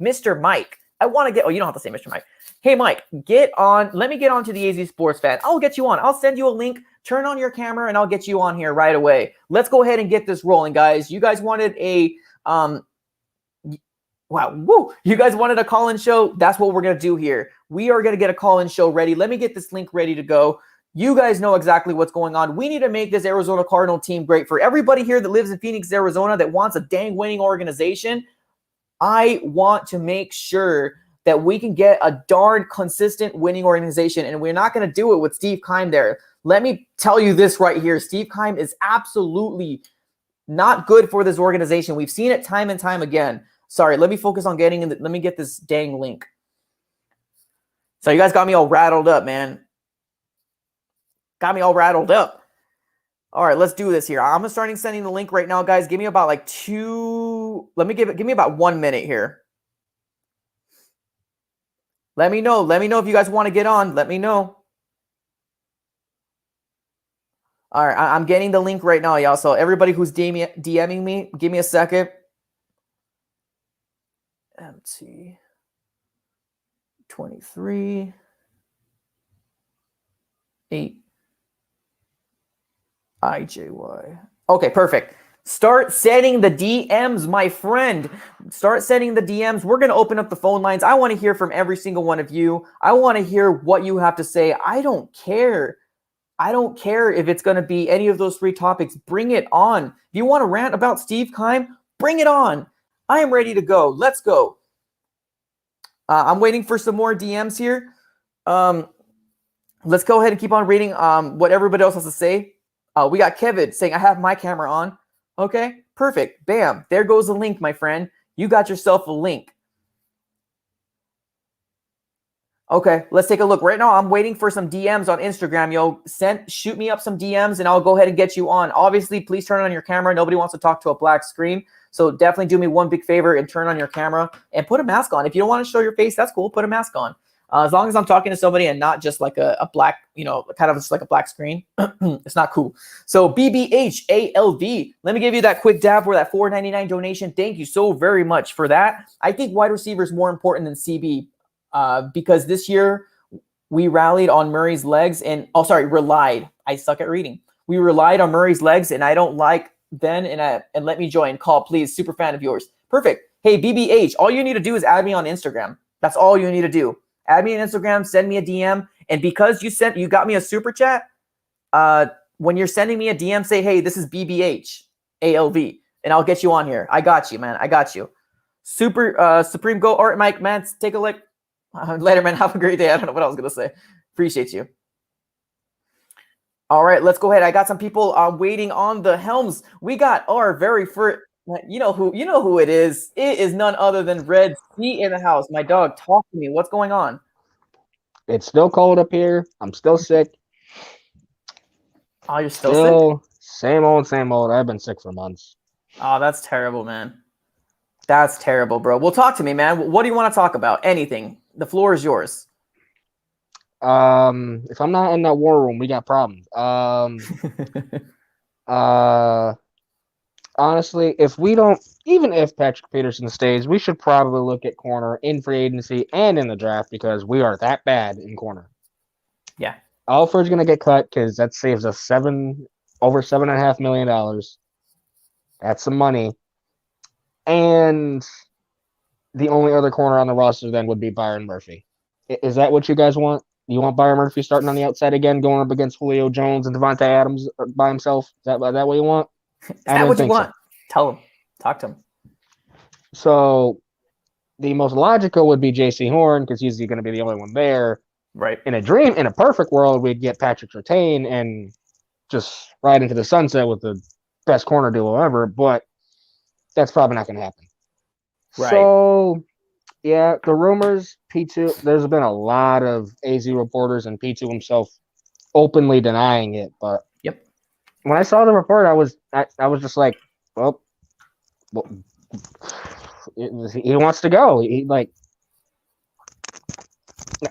Mr. Mike, I want to get, you don't have to say Mr. Mike. Hey, Mike, let me get on to the AZ Sports Fan. I'll get you on. I'll send you a link, turn on your camera, and I'll get you on here right away. Let's go ahead and get this rolling, guys. You guys wanted you guys wanted a call-in show? That's what we're going to do here. We are going to get a call-in show ready. Let me get this link ready to go. You guys know exactly what's going on. We need to make this Arizona Cardinal team great. For everybody here that lives in Phoenix, Arizona, that wants a dang winning organization, I want to make sure that we can get a darn consistent winning organization, and we're not going to do it with Steve Keim there. Let me tell you this right here. Steve Keim is absolutely not good for this organization. We've seen it time and time again. Sorry, let me focus on let me get this dang link. So you guys got me all rattled up, man. Got me all rattled up. All right, let's do this here. I'm starting sending the link right now, guys. Give me about give me about 1 minute here. Let me know. Let me know if you guys want to get on. Let me know. All right, I'm getting the link right now, y'all. So everybody who's DMing me, give me a second. MT 23 8 IJY. Okay, perfect. Start setting the DMs, my friend. Start setting the DMs. We're going to open up the phone lines. I want to hear from every single one of you. I want to hear what you have to say. I don't care. I don't care if it's going to be any of those 3 topics. Bring it on. If you want to rant about Steve Keim, bring it on. I am ready to go. Let's go. I'm waiting for some more DMs here. Let's go ahead and keep on reading what everybody else has to say. We got Kevin saying, I have my camera on. Okay, perfect. Bam. There goes the link, my friend. You got yourself a link. Okay, let's take a look. Right now, I'm waiting for some DMs on Instagram. Yo, shoot me up some DMs, and I'll go ahead and get you on. Obviously, please turn on your camera. Nobody wants to talk to a black screen. So definitely do me one big favor and turn on your camera and put a mask on. If you don't want to show your face, that's cool. Put a mask on. As long as I'm talking to somebody and not just like a black, kind of just like a black screen, it's not cool. So BBHALV, let me give you that quick dab for that $4.99 donation. Thank you so very much for that. I think wide receiver is more important than CB because this year we rallied on Murray's legs relied. I suck at reading. We relied on Murray's legs, and I don't like then and let me join. Call, please. Super fan of yours. Perfect. Hey, BBH, all you need to do is add me on Instagram. That's all you need to do. Add me on Instagram, send me a DM, and because you got me a super chat, when you're sending me a DM, say, hey, this is BBH ALV, and I'll get you on here. I got you, man. I got you. Supreme Go. All right, Mike, man, take a look. Later, man. Have a great day. I don't know what I was going to say. Appreciate you. All right, let's go ahead. I got some people waiting on the helms. We got our very first. You know who it is. It is none other than Red C in the house. My dog, talk to me. What's going on? It's still cold up here. I'm still sick. Oh, you're still sick? Same old. I've been sick for months. Oh, that's terrible, man. That's terrible, bro. Well, talk to me, man. What do you want to talk about? Anything. The floor is yours. If I'm not in that war room, we got problems. Honestly, even if Patrick Peterson stays, we should probably look at corner in free agency and in the draft because we are that bad in corner. Yeah. Alford's going to get cut because that saves us over $7.5 million. That's some money. And the only other corner on the roster then would be Byron Murphy. Is that what you guys want? You want Byron Murphy starting on the outside again, going up against Julio Jones and Devontae Adams by himself? Is that what you want? Is that what you want? So. Tell him. Talk to him. So the most logical would be J.C. Horn because he's going to be the only one there. Right. In a perfect world, we'd get Patrick Surtain and just ride into the sunset with the best corner duo ever, but that's probably not going to happen. Right. So, yeah, the rumors, P2, there's been a lot of AZ reporters and P2 himself openly denying it, but Yep. when I saw the report, I was just like, well he wants to go.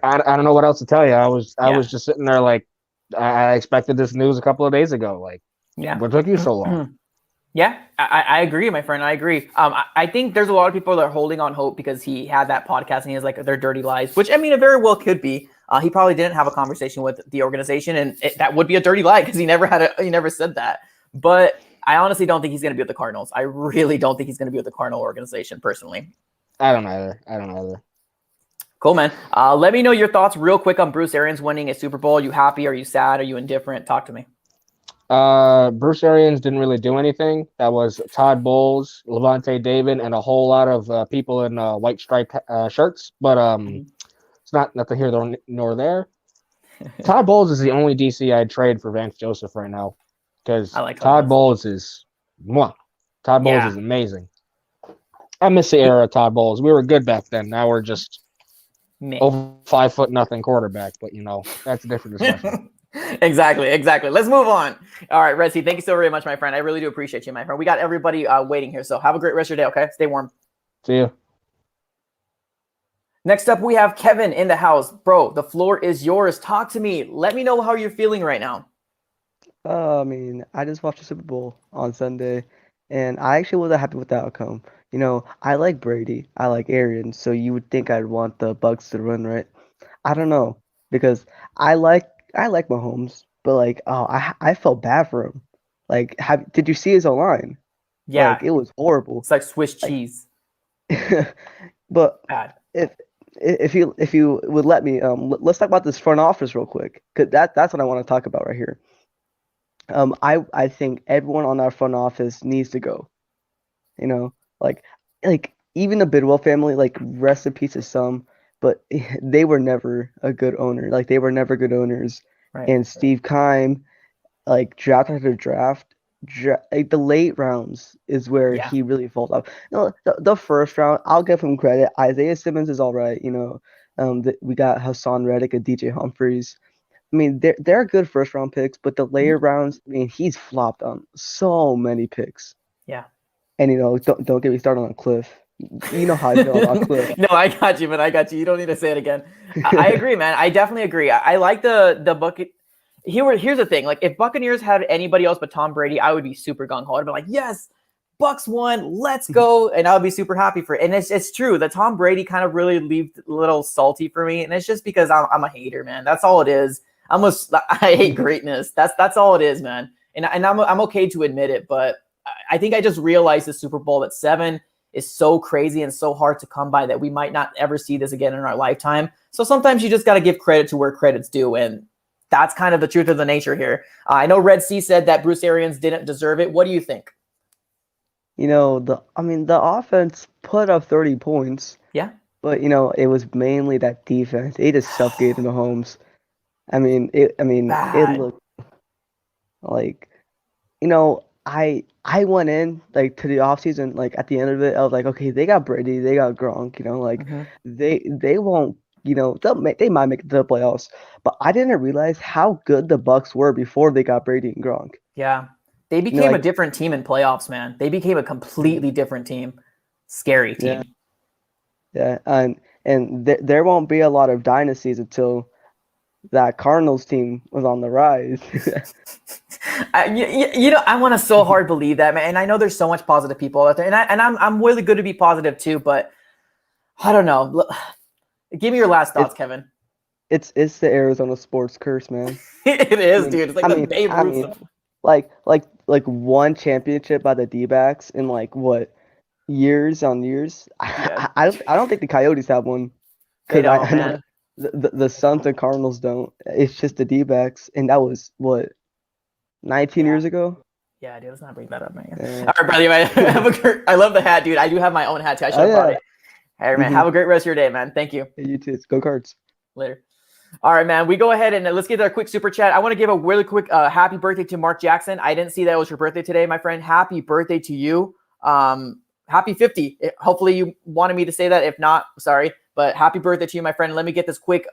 I don't know what else to tell you. I was just sitting there like, I expected this news a couple of days ago. Like, what took you so long? Yeah, I agree, my friend. I agree. I think there's a lot of people that are holding on hope because he had that podcast and he has like their dirty lies, which I mean, it very well could be. He probably didn't have a conversation with the organization, and that would be a dirty lie because he never said that. But I honestly don't think he's going to be with the Cardinals. I really don't think he's going to be with the Cardinal organization personally. I don't either. Cool, man. Let me know your thoughts real quick on Bruce Arians winning a Super Bowl. Are you happy? Are you sad? Are you indifferent? Talk to me. Bruce Arians didn't really do anything. That was Todd Bowles, Levante David, and a whole lot of people in white striped shirts. But it's not nothing here nor there. Todd Bowles is the only DC I'd trade for Vance Joseph right now because Todd Bowles is amazing. I miss the era of Todd Bowles. We were good back then. Now we're just over 5'0" quarterback. But that's a different discussion. Exactly. Let's move on. All right, Redzy, thank you so very much, my friend. I really do appreciate you, my friend. We got everybody waiting here, so have a great rest of your day, okay? Stay warm. See you. Next up, we have Kevin in the house. Bro, the floor is yours. Talk to me. Let me know how you're feeling right now. I mean, I just watched the Super Bowl on Sunday, and I actually wasn't happy with the outcome. I like Brady, I like Arians, so you would think I'd want the Bucks to run, right? I don't know, because I like Mahomes, but I felt bad for him. Like, did you see his O-line? Yeah, like, it was horrible. It's like Swiss cheese. But bad. If you would let me, let's talk about this front office real quick, because that's what I want to talk about right here. I think everyone on that front office needs to go. Like even the Bidwell family, like rest in peace to some, but they were never a good owner. Like they were never good owners. Right. And Steve Keim, like draft after draft, like the late rounds is where he really falls off. The first round, I'll give him credit. Isaiah Simmons is all right. We got Hassan Reddick and DJ Humphries. I mean, they're good first round picks, but the later rounds, I mean, he's flopped on so many picks. Yeah. And don't get me started on Cliff. You know how I feel about Cliff. No, I got you, man. I got you. You don't need to say it again. I agree, man. I definitely agree. I like the bucket. Here's the thing. Like, if Buccaneers had anybody else but Tom Brady, I would be super gung-ho. I'd be like, yes, Bucks won. Let's go. And I would be super happy for it. And it's true. The Tom Brady kind of really left a little salty for me. And it's just because I'm a hater, man. That's all it is. I hate greatness. That's all it is, man. And I'm okay to admit it. But I think I just realized the Super Bowl at 7 is so crazy and so hard to come by that we might not ever see this again in our lifetime. So sometimes you just got to give credit to where credit's due. And that's kind of the truth of the nature here. I know Red C said that Bruce Arians didn't deserve it. What do you think? The offense put up 30 points. Yeah. But, it was mainly that defense. They just suffocated Mahomes. It looked like, I went in like to the offseason, like at the end of it, I was like, okay, they got Brady, they got Gronk, they won't, they might make it to the playoffs, but I didn't realize how good the Bucks were before they got Brady and Gronk. Yeah, they became a different team in playoffs, man. They became a completely different team, scary team. Yeah, and there won't be a lot of dynasties until that Cardinals team was on the rise. I want to so hard believe that, man. And I know there's so much positive people out there, and I'm really good to be positive too. But I don't know. Give me your last thoughts, Kevin. It's the Arizona sports curse, man. It is, dude. It's like the Babe Ruth. Like one championship by the D-backs in like what years on years. Yeah. I don't think the Coyotes have one. They don't, man. The Suns and Cardinals don't. It's just the D-backs, and that was what 19 years ago. Yeah, dude, let's not bring that up, man. All right, brother. I love the hat, dude. I do have my own hat too. I should have brought it. Hey, man, have a great rest of your day, man. Thank you. Hey, you too. Go Cards. Later. All right, man. We go ahead and let's get a quick super chat. I want to give a really quick happy birthday to Mark Jackson. I didn't see that it was your birthday today, my friend. Happy birthday to you. Happy 50. Hopefully you wanted me to say that. If not, sorry. But happy birthday to you, my friend. Let me get this quick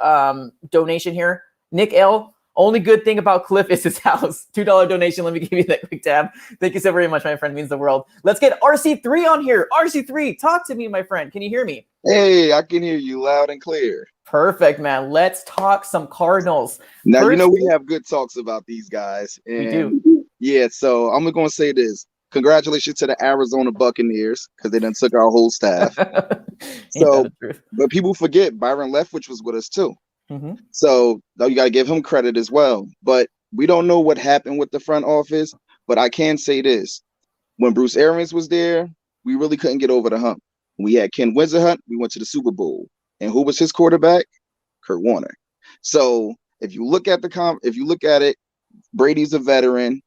donation here. Nick L. Only good thing about Cliff is his house. $2 donation. Let me give you that quick tab. Thank you so very much, my friend. It means the world. Let's get RC3 on here. RC3, talk to me, my friend. Can you hear me? Hey, I can hear you loud and clear. Perfect, man. Let's talk some Cardinals. Now, you know we have good talks about these guys. And we do. Yeah, so I'm going to say this. Congratulations to the Arizona Buccaneers because they done took our whole staff. But people forget Byron Leftwich was with us too. Mm-hmm. So you got to give him credit as well. But we don't know what happened with the front office. But I can say this. When Bruce Arians was there, we really couldn't get over the hump. When we had Ken Winterhunt, we went to the Super Bowl. And who was his quarterback? Kurt Warner. So if you look at it, Brady's a veteran.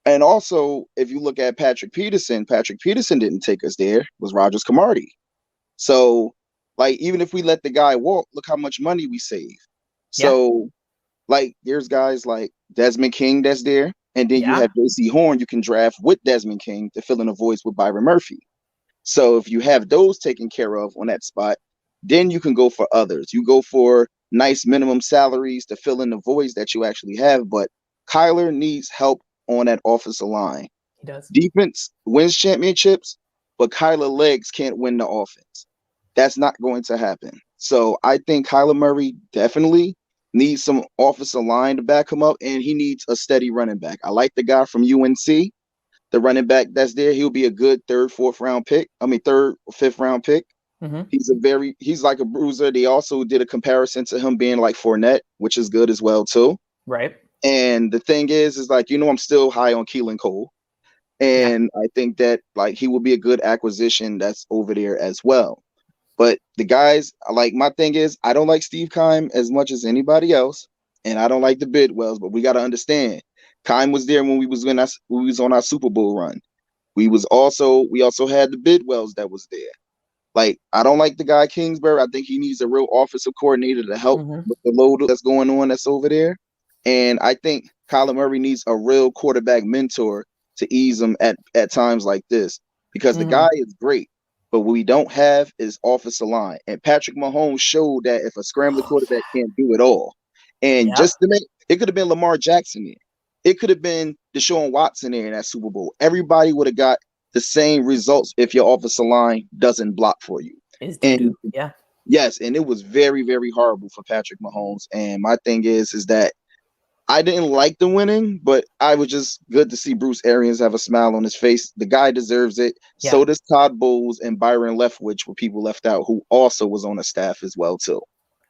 And also, if you look at Patrick Peterson didn't take us there. It was Rogers Camardi. So, like, even if we let the guy walk, look how much money we save. So, like, there's guys like Desmond King that's there. And then you have J.C. Horn you can draft with Desmond King to fill in the voids with Byron Murphy. So if you have those taken care of on that spot, then you can go for others. You go for nice minimum salaries to fill in the voids that you actually have. But Kyler needs help on that offensive line. He does. Defense wins championships, but Kyler legs can't win the offense. That's not going to happen. So I think Kyler Murray definitely needs some offensive line to back him up, and he needs a steady running back. I like the guy from UNC, the running back that's there. He'll be a good third or fifth round pick. Mm-hmm. He's like a bruiser. They also did a comparison to him being like Fournette, which is good as well too. Right. And the thing is like, I'm still high on Keelan Cole. And I think that like he will be a good acquisition that's over there as well. But the guys, like, my thing is, I don't like Steve Keim as much as anybody else, and I don't like the Bidwells. But we got to understand, Keim was there when we was on our Super Bowl run. We also had the Bidwells that was there. Like, I don't like the guy Kingsbury. I think he needs a real offensive coordinator to help with the load that's going on that's over there. And I think Kyler Murray needs a real quarterback mentor to ease him at times like this, because the guy is great. But what we don't have is offensive line. And Patrick Mahomes showed that if a scrambling quarterback can't do it all. And it could have been Lamar Jackson there. It could have been Deshaun Watson there in that Super Bowl. Everybody would have got the same results if your offensive line doesn't block for you. Yes, and it was very, very horrible for Patrick Mahomes. And my thing is that I didn't like the winning, but I was just good to see Bruce Arians have a smile on his face. The guy deserves it. Yeah. So does Todd Bowles and Byron Leftwich, were people left out, who also was on the staff as well too.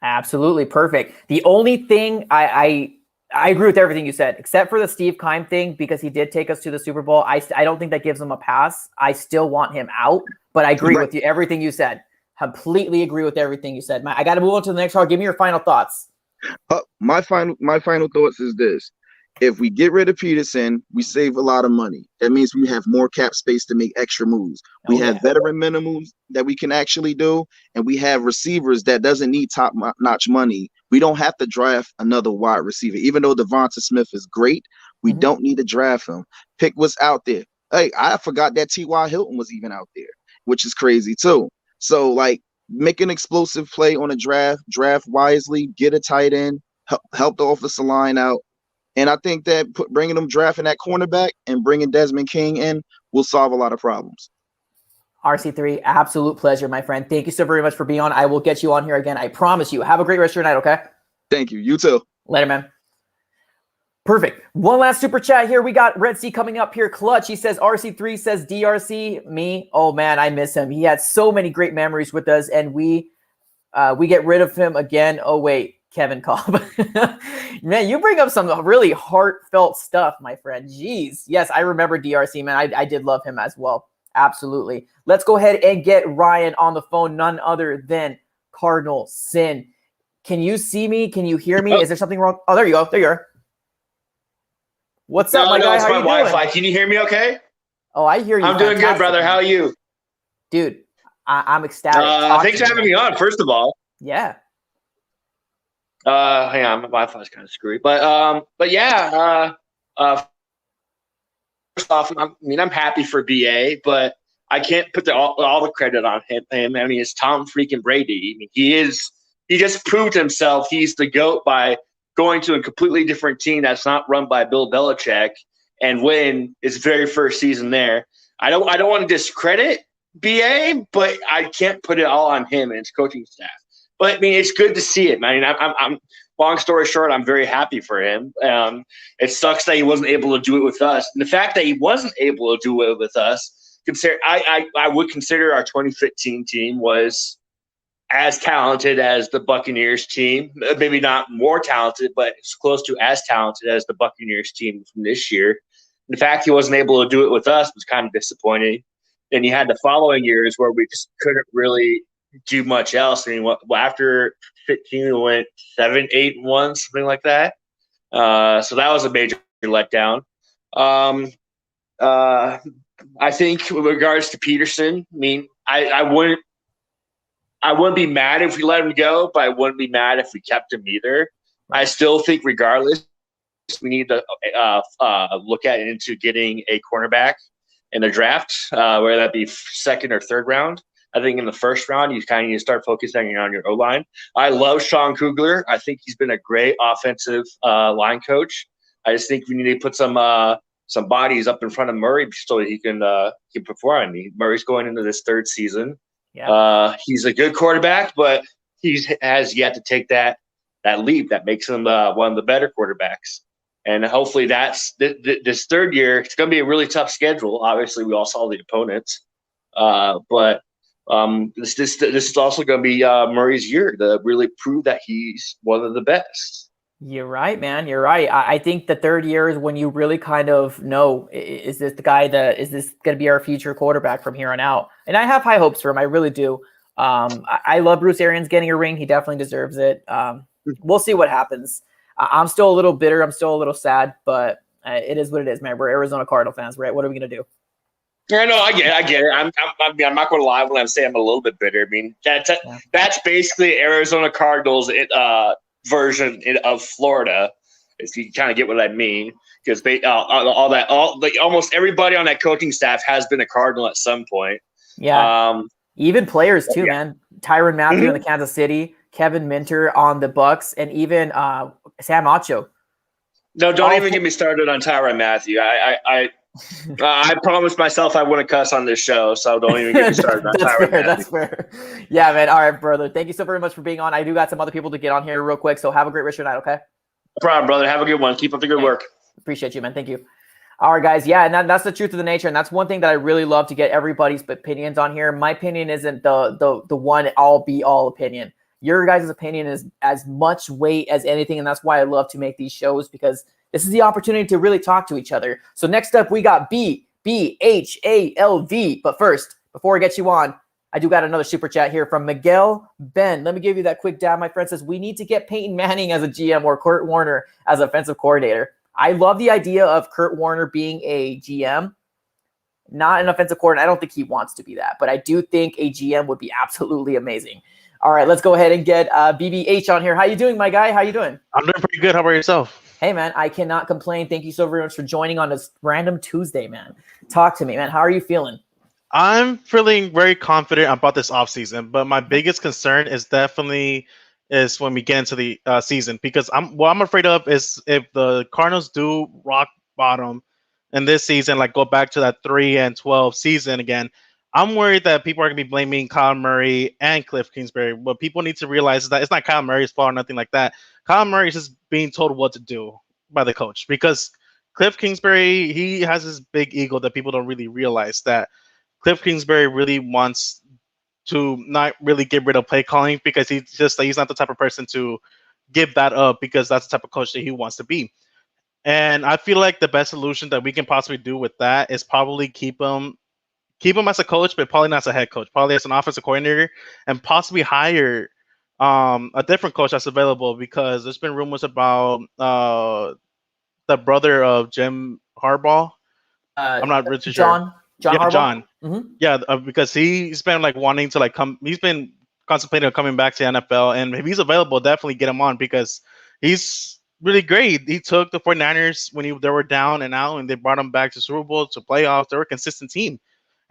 Absolutely perfect. The only thing I agree with everything you said, except for the Steve Keim thing, because he did take us to the Super Bowl. I don't think that gives him a pass. I still want him out, but I agree with you. Everything you said, completely agree with everything you said. I got to move on to the next round. Give me your final thoughts. My final thoughts is this. If we get rid of Peterson, we save a lot of money. That means we have more cap space to make extra moves. We have veteran minimums that we can actually do, and we have receivers that doesn't need top-notch money. We don't have to draft another wide receiver. Even though Devonta Smith is great, we don't need to draft him. Pick what's out there. Hey, I forgot that T.Y. Hilton was even out there, which is crazy too. So, like, make an explosive play on a draft wisely, get a tight end, help the offensive line out. And I think that bringing them drafting that cornerback and bringing Desmond King in will solve a lot of problems. RC3, absolute pleasure, my friend. Thank you so very much for being on. I will get you on here again. I promise you. Have a great rest of your night, okay? Thank you. You too. Later, man. Perfect. One last super chat here. We got Red Sea coming up here. Clutch. He says RC3 says DRC. Me. Oh man, I miss him. He had so many great memories with us, and we get rid of him again. Oh wait, Kevin Cobb. Man, you bring up some really heartfelt stuff, my friend. Jeez. Yes, I remember DRC, man. I did love him as well. Absolutely. Let's go ahead and get Ryan on the phone. None other than Cardinal Sin. Can you see me? Can you hear me? Is there something wrong? Oh, there you go. There you are. What's up, my guy? It's How my you doing? Wi-Fi. Can you hear me okay? Oh, I hear you. I'm doing good, brother. How are you? Dude, I'm ecstatic. Thanks for having me on, first of all. Yeah. Hang on, my Wi-Fi's kind of screwy, but yeah. First off, I'm happy for BA, but I can't put all the credit on him. I mean, it's Tom freaking Brady. I mean, he just proved himself. He's the GOAT by going to a completely different team that's not run by Bill Belichick and win his very first season there. I don't want to discredit BA, but I can't put it all on him and his coaching staff. But I mean, it's good to see it. I mean, I'm long story short, I'm very happy for him. It sucks that he wasn't able to do it with us. And the fact that he wasn't able to do it with us, I would consider our 2015 team was as talented as the Buccaneers team. Maybe not more talented, but it's close to as talented as the Buccaneers team from this year. And the fact he wasn't able to do it with us was kind of disappointing. Then you had the following years where we just couldn't really do much else. I mean, after 15, we went 7-8-1, something like that. So that was a major letdown. I think with regards to Peterson, I mean, I wouldn't be mad if we let him go, but I wouldn't be mad if we kept him either. I still think, regardless, we need to look into getting a cornerback in the draft, whether that be second or third round. I think in the first round, you kind of need to start focusing on your O-line. I love Sean Kugler. I think he's been a great offensive line coach. I just think we need to put some bodies up in front of Murray so he can perform. I mean, Murray's going into this third season. Yeah. He's a good quarterback, but he has yet to take that leap that makes him one of the better quarterbacks. And hopefully that's this third year. It's going to be a really tough schedule. Obviously, we all saw the opponents, but this is also going to be Murray's year to really prove that he's one of the best. You're right, man. You're right. I think the third year is when you really kind of know, is this the guy is this going to be our future quarterback from here on out? And I have high hopes for him. I really do. I love Bruce Arians getting a ring. He definitely deserves it. We'll see what happens. I'm still a little bitter. I'm still a little sad, but it is what it is, man. We're Arizona Cardinal fans, right? What are we going to do? Yeah, no, I get it. I'm not going to lie when I say I'm a little bit bitter. I mean, that's basically Arizona Cardinals version of Florida, if you kind of get what I mean, because almost everybody on that coaching staff has been a Cardinal at some point. Yeah, even players too, man. Tyrann Mathieu in the Kansas City, Kevin Minter on the Bucks, and even Sam Acho. No, don't even get me started on Tyrann Mathieu. I promised myself I wouldn't cuss on this show, so don't even get me started on Tyrann Mathieu. That's fair. Yeah, man. All right, brother. Thank you so very much for being on. I do got some other people to get on here real quick, so have a great rest of your night, okay? No problem, brother. Have a good one. Keep up the good work. Appreciate you, man. Thank you. All right, guys. Yeah, and that's the truth of the nature, and that's one thing that I really love to get everybody's opinions on here. My opinion isn't the one all-be-all opinion. Your guys' opinion is as much weight as anything, and that's why I love to make these shows, because this is the opportunity to really talk to each other. So next up, we got BBHALV. But first, before I get you on, I do got another super chat here from Miguel Ben. Let me give you that quick dab. My friend says, we need to get Peyton Manning as a GM or Kurt Warner as offensive coordinator. I love the idea of Kurt Warner being a GM, not an offensive coordinator. I don't think he wants to be that, but I do think a GM would be absolutely amazing. All right, let's go ahead and get BBH on here. How you doing, my guy? How you doing? I'm doing pretty good. How about yourself? Hey, man, I cannot complain. Thank you so very much for joining on this random Tuesday, man. Talk to me, man. How are you feeling? I'm feeling very confident about this offseason, but my biggest concern is definitely when we get into the season, because what I'm afraid of is if the Cardinals do rock bottom in this season, like go back to that 3-12 season again, I'm worried that people are going to be blaming Kyle Murray and Cliff Kingsbury. What people need to realize is that it's not Kyle Murray's fault or nothing like that. Kyle Murray is just being told what to do by the coach, because Cliff Kingsbury, he has this big ego that people don't really realize, that Cliff Kingsbury really wants to not really get rid of play calling, because he's not the type of person to give that up, because that's the type of coach that he wants to be. And I feel like the best solution that we can possibly do with that is probably keep him as a coach, but probably not as a head coach, probably as an offensive coordinator, and possibly hire a different coach that's available, because there's been rumors about the brother of Jim Harbaugh. I'm not really sure. John Harbaugh? John. Mm-hmm. Yeah, because he's been like wanting to like come. He's been contemplating on coming back to the NFL. And if he's available, definitely get him on because he's really great. He took the 49ers when they were down and out, and they brought them back to Super Bowl, to playoffs. They were a consistent team,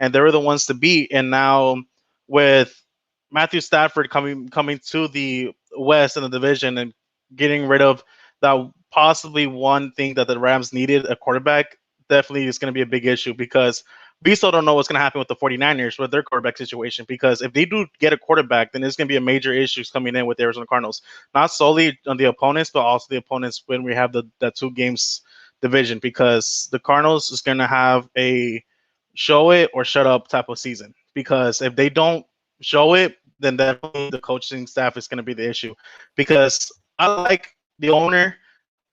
and they were the ones to beat. And now with Matthew Stafford coming to the West in the division and getting rid of that possibly one thing that the Rams needed, a quarterback, definitely is going to be a big issue because we still don't know what's going to happen with the 49ers with their quarterback situation, because if they do get a quarterback, then there's going to be a major issues coming in with the Arizona Cardinals, not solely on the opponents, but also the opponents when we have the 2 games division, because the Cardinals is going to have a show it or shut up type of season, because if they don't show it, then definitely the coaching staff is going to be the issue, because I like the owner,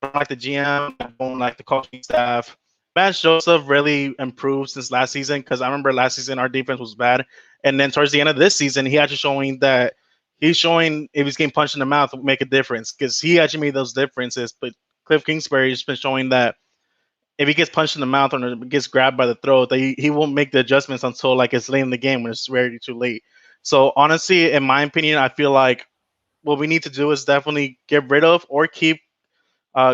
I don't like the GM, I don't like the coaching staff. Vance Joseph really improved since last season, because I remember last season our defense was bad, and then towards the end of this season, he actually showing that he's showing if he's getting punched in the mouth, it will make a difference, because he actually made those differences. But Cliff Kingsbury has been showing that if he gets punched in the mouth or gets grabbed by the throat, that he won't make the adjustments until like it's late in the game when it's already too late. So honestly, in my opinion, I feel like what we need to do is definitely get rid of or keep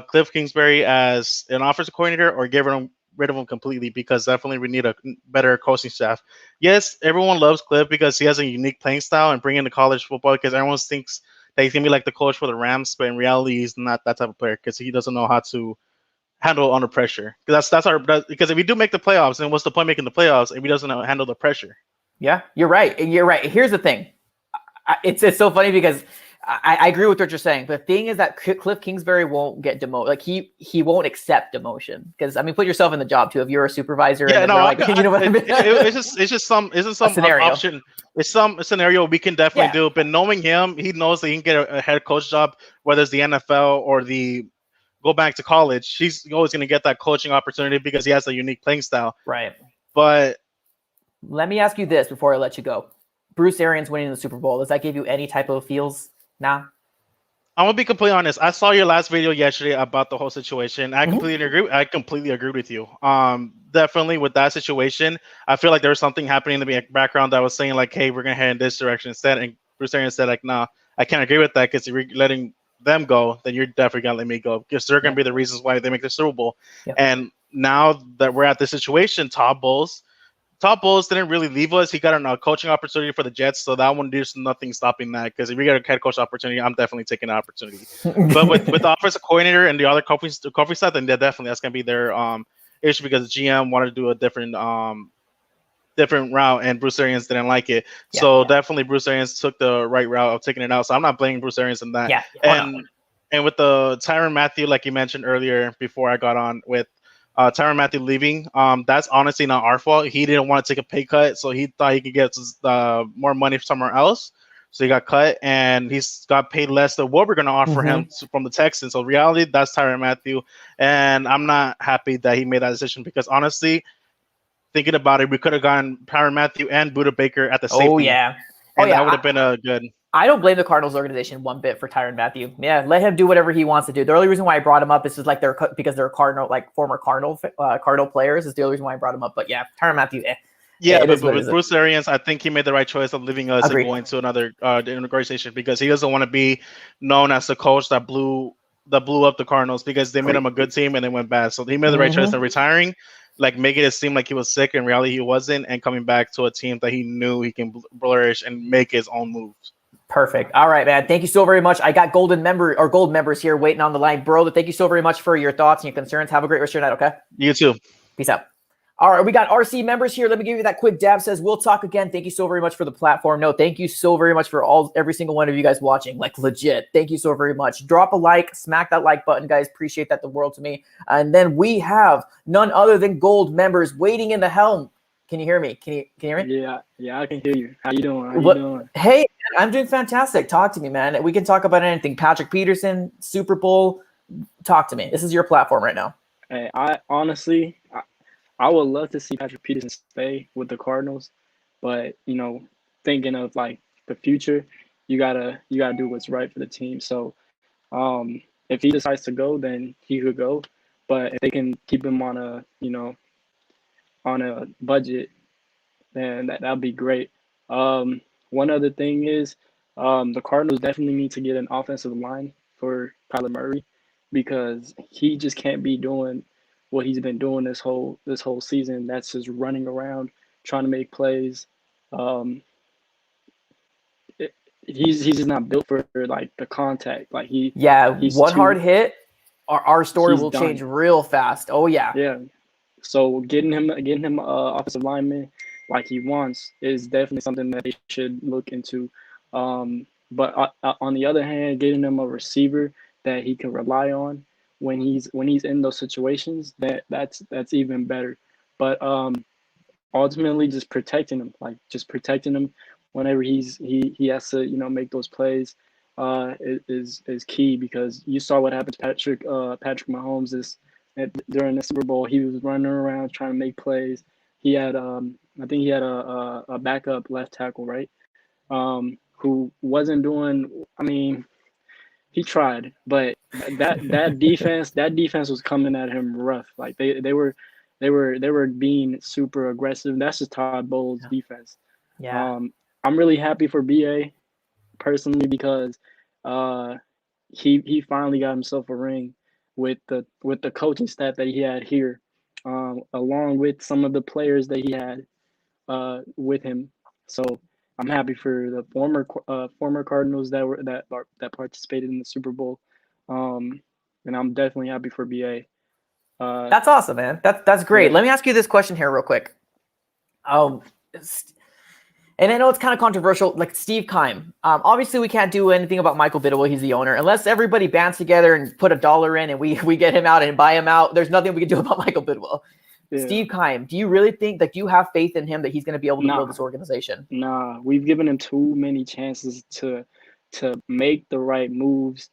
Cliff Kingsbury as an offensive coordinator, or get rid of him completely, because definitely we need a better coaching staff. Yes, everyone loves Cliff because he has a unique playing style and bringing to college football, because everyone thinks that he's going to be like the coach for the Rams, but in reality, he's not that type of player, because he doesn't know how to handle under pressure. Because because if we do make the playoffs, then what's the point making the playoffs if he doesn't handle the pressure? Yeah, you're right. You're right. Here's the thing. It's so funny because I agree with what you're saying. But the thing is that Cliff Kingsbury won't get demoted. Like he won't accept demotion, because I mean, put yourself in the job too. If you're a supervisor, yeah, and no, like, you know what I mean? it's just some scenario. option. It's some scenario we can definitely Yeah. do. But knowing him, he knows that he can get a head coach job, whether it's the NFL or go back to college. He's always going to get that coaching opportunity because he has a unique playing style. Right. But let me ask you this before I let you go. Bruce Arians winning the Super Bowl, does that give you any type of feels now? I'm gonna be completely honest. I saw your last video yesterday about the whole situation. I completely agree. I completely agree with you. Definitely with that situation, I feel like there was something happening in the background that was saying like, "Hey, we're gonna head in this direction instead." And Bruce Arians said like, "Nah, I can't agree with that, because if you're letting them go, then you're definitely gonna let me go, because they're gonna be the reasons why they make the Super Bowl." Yep. And now that we're at this situation, Todd Bowles didn't really leave us. He got a coaching opportunity for the Jets, so that one, there's nothing stopping that, because if we get a head coach opportunity, I'm definitely taking that opportunity. But with the offensive coordinator and the other coaching side, then definitely that's going to be their issue, because the GM wanted to do a different route, and Bruce Arians didn't like it. Yeah, so definitely Bruce Arians took the right route of taking it out. So I'm not blaming Bruce Arians in that. Yeah. And with the Tyrann Mathieu, like you mentioned earlier before I got on with Tyrann Mathieu leaving, that's honestly not our fault. He didn't want to take a pay cut, so he thought he could get more money somewhere else. So he got cut, and he's got paid less than what we're going to offer him from the Texans. So reality, that's Tyrann Mathieu, and I'm not happy that he made that decision, because honestly, thinking about it, we could have gotten Tyrann Mathieu and Budda Baker at the safety. Oh yeah. That would have been a good. I don't blame the Cardinals organization one bit for Tyrann Mathieu. Yeah, let him do whatever he wants to do. The only reason why I brought him up is just like because they're Cardinal, like former Cardinal players, is the only reason why I brought him up. But yeah, Tyrann Mathieu. Yeah, but with Bruce Arians, I think he made the right choice of leaving us and going to another organization, because he doesn't want to be known as the coach that blew up the Cardinals, because they made him a good team and they went bad. So he made the right choice of retiring, like making it seem like he was sick. In reality, he wasn't, and coming back to a team that he knew he can flourish and make his own moves. Perfect. All right, man. Thank you so very much. I got gold members here waiting on the line. Bro, thank you so very much for your thoughts and your concerns. Have a great rest of your night, okay? You too. Peace out. All right, we got RC members here. Let me give you that quick dab. Says, we'll talk again. Thank you so very much for the platform. No, thank you so very much for every single one of you guys watching. Like, legit. Thank you so very much. Drop a like. Smack that like button, guys. Appreciate that the world to me. And then we have none other than gold members waiting in the helm. Can you hear me? Can you hear me? Yeah, I can hear you. How you doing? Hey, I'm doing fantastic. Talk to me, man. We can talk about anything. Patrick Peterson, Super Bowl. Talk to me. This is your platform right now. Hey, I honestly would love to see Patrick Peterson stay with the Cardinals, but thinking of like the future, you gotta do what's right for the team. So, if he decides to go, then he could go. But if they can keep him on a budget, then that'd be great. One other thing is, The Cardinals definitely need to get an offensive line for Kyler Murray because he just can't be doing what he's been doing this whole season. That's just running around trying to make plays. Um, it, he's just not built for like the contact. Like he's one too hard hit, our story he's will change done. real fast. Oh yeah. Yeah. So getting him offensive lineman like he wants is definitely something that they should look into. But on the other hand, getting him a receiver that he can rely on when he's in those situations, that's even better. But ultimately, just protecting him whenever he has to make those plays is key because you saw what happened to Patrick Mahomes during the Super Bowl. He was running around trying to make plays. He had I think he had a backup left tackle, right? Who wasn't doing. I mean, he tried, but that defense was coming at him rough. Like they were being super aggressive. That's just Todd Bowles' defense. Yeah. I'm really happy for BA personally because he finally got himself a ring with the coaching staff that he had here, along with some of the players that he had with him. So I'm happy for the former Cardinals that participated in the Super Bowl, and I'm definitely happy for BA. That's awesome, man. That's great. Yeah. Let me ask you this question here real quick. And I know it's kind of controversial, like Steve Keim. Obviously, we can't do anything about Michael Bidwell. He's the owner. Unless everybody bands together and put $1 in and we get him out and buy him out, there's nothing we can do about Michael Bidwell. Yeah. Steve Keim, do you really think that you have faith in him that he's going to be able to build this organization? Nah, we've given him too many chances to make the right moves,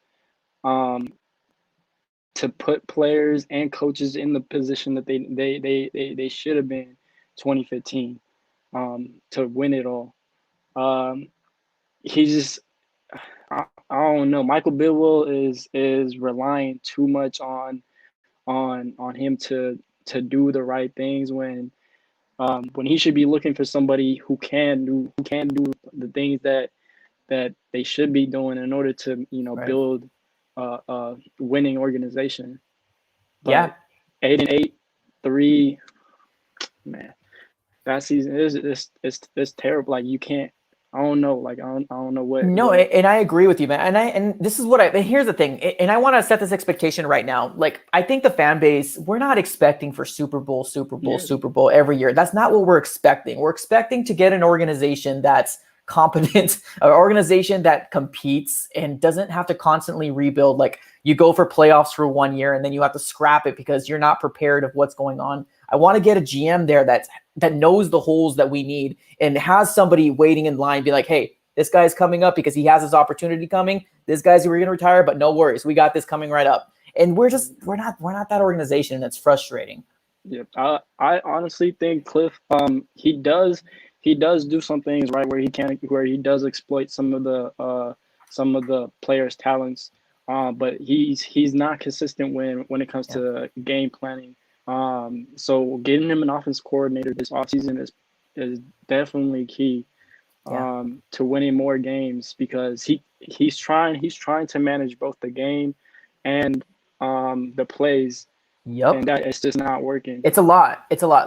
to put players and coaches in the position that they should have been 2015, to win it all. He just I don't know. Michael Bidwell is relying too much on him to do the right things when he should be looking for somebody who can do the things that they should be doing in order to build a winning organization. But 8-8, 3, man, that season is terrible. Like you can't. I don't know. Like I don't know what. No, and I agree with you, man. And this is what here's the thing. And I want to set this expectation right now. Like I think the fan base, we're not expecting for Super Bowl every year. That's not what we're expecting. We're expecting to get an organization that's competent, an organization that competes and doesn't have to constantly rebuild. Like you go for playoffs for 1 year and then you have to scrap it because you're not prepared of what's going on. I want to get a GM there that knows the holes that we need and has somebody waiting in line, be like, hey, this guy's coming up because he has his opportunity coming. This guy's going to retire, but no worries. We got this coming right up. And we're not that organization, and it's frustrating. Yeah, I honestly think Cliff, he does do some things right where he does exploit some of the players' talents, but he's not consistent when it comes to game planning. So getting him an offense coordinator this offseason is definitely key to winning more games because he's trying to manage both the game and the plays. Yep. And that it's just not working. It's a lot.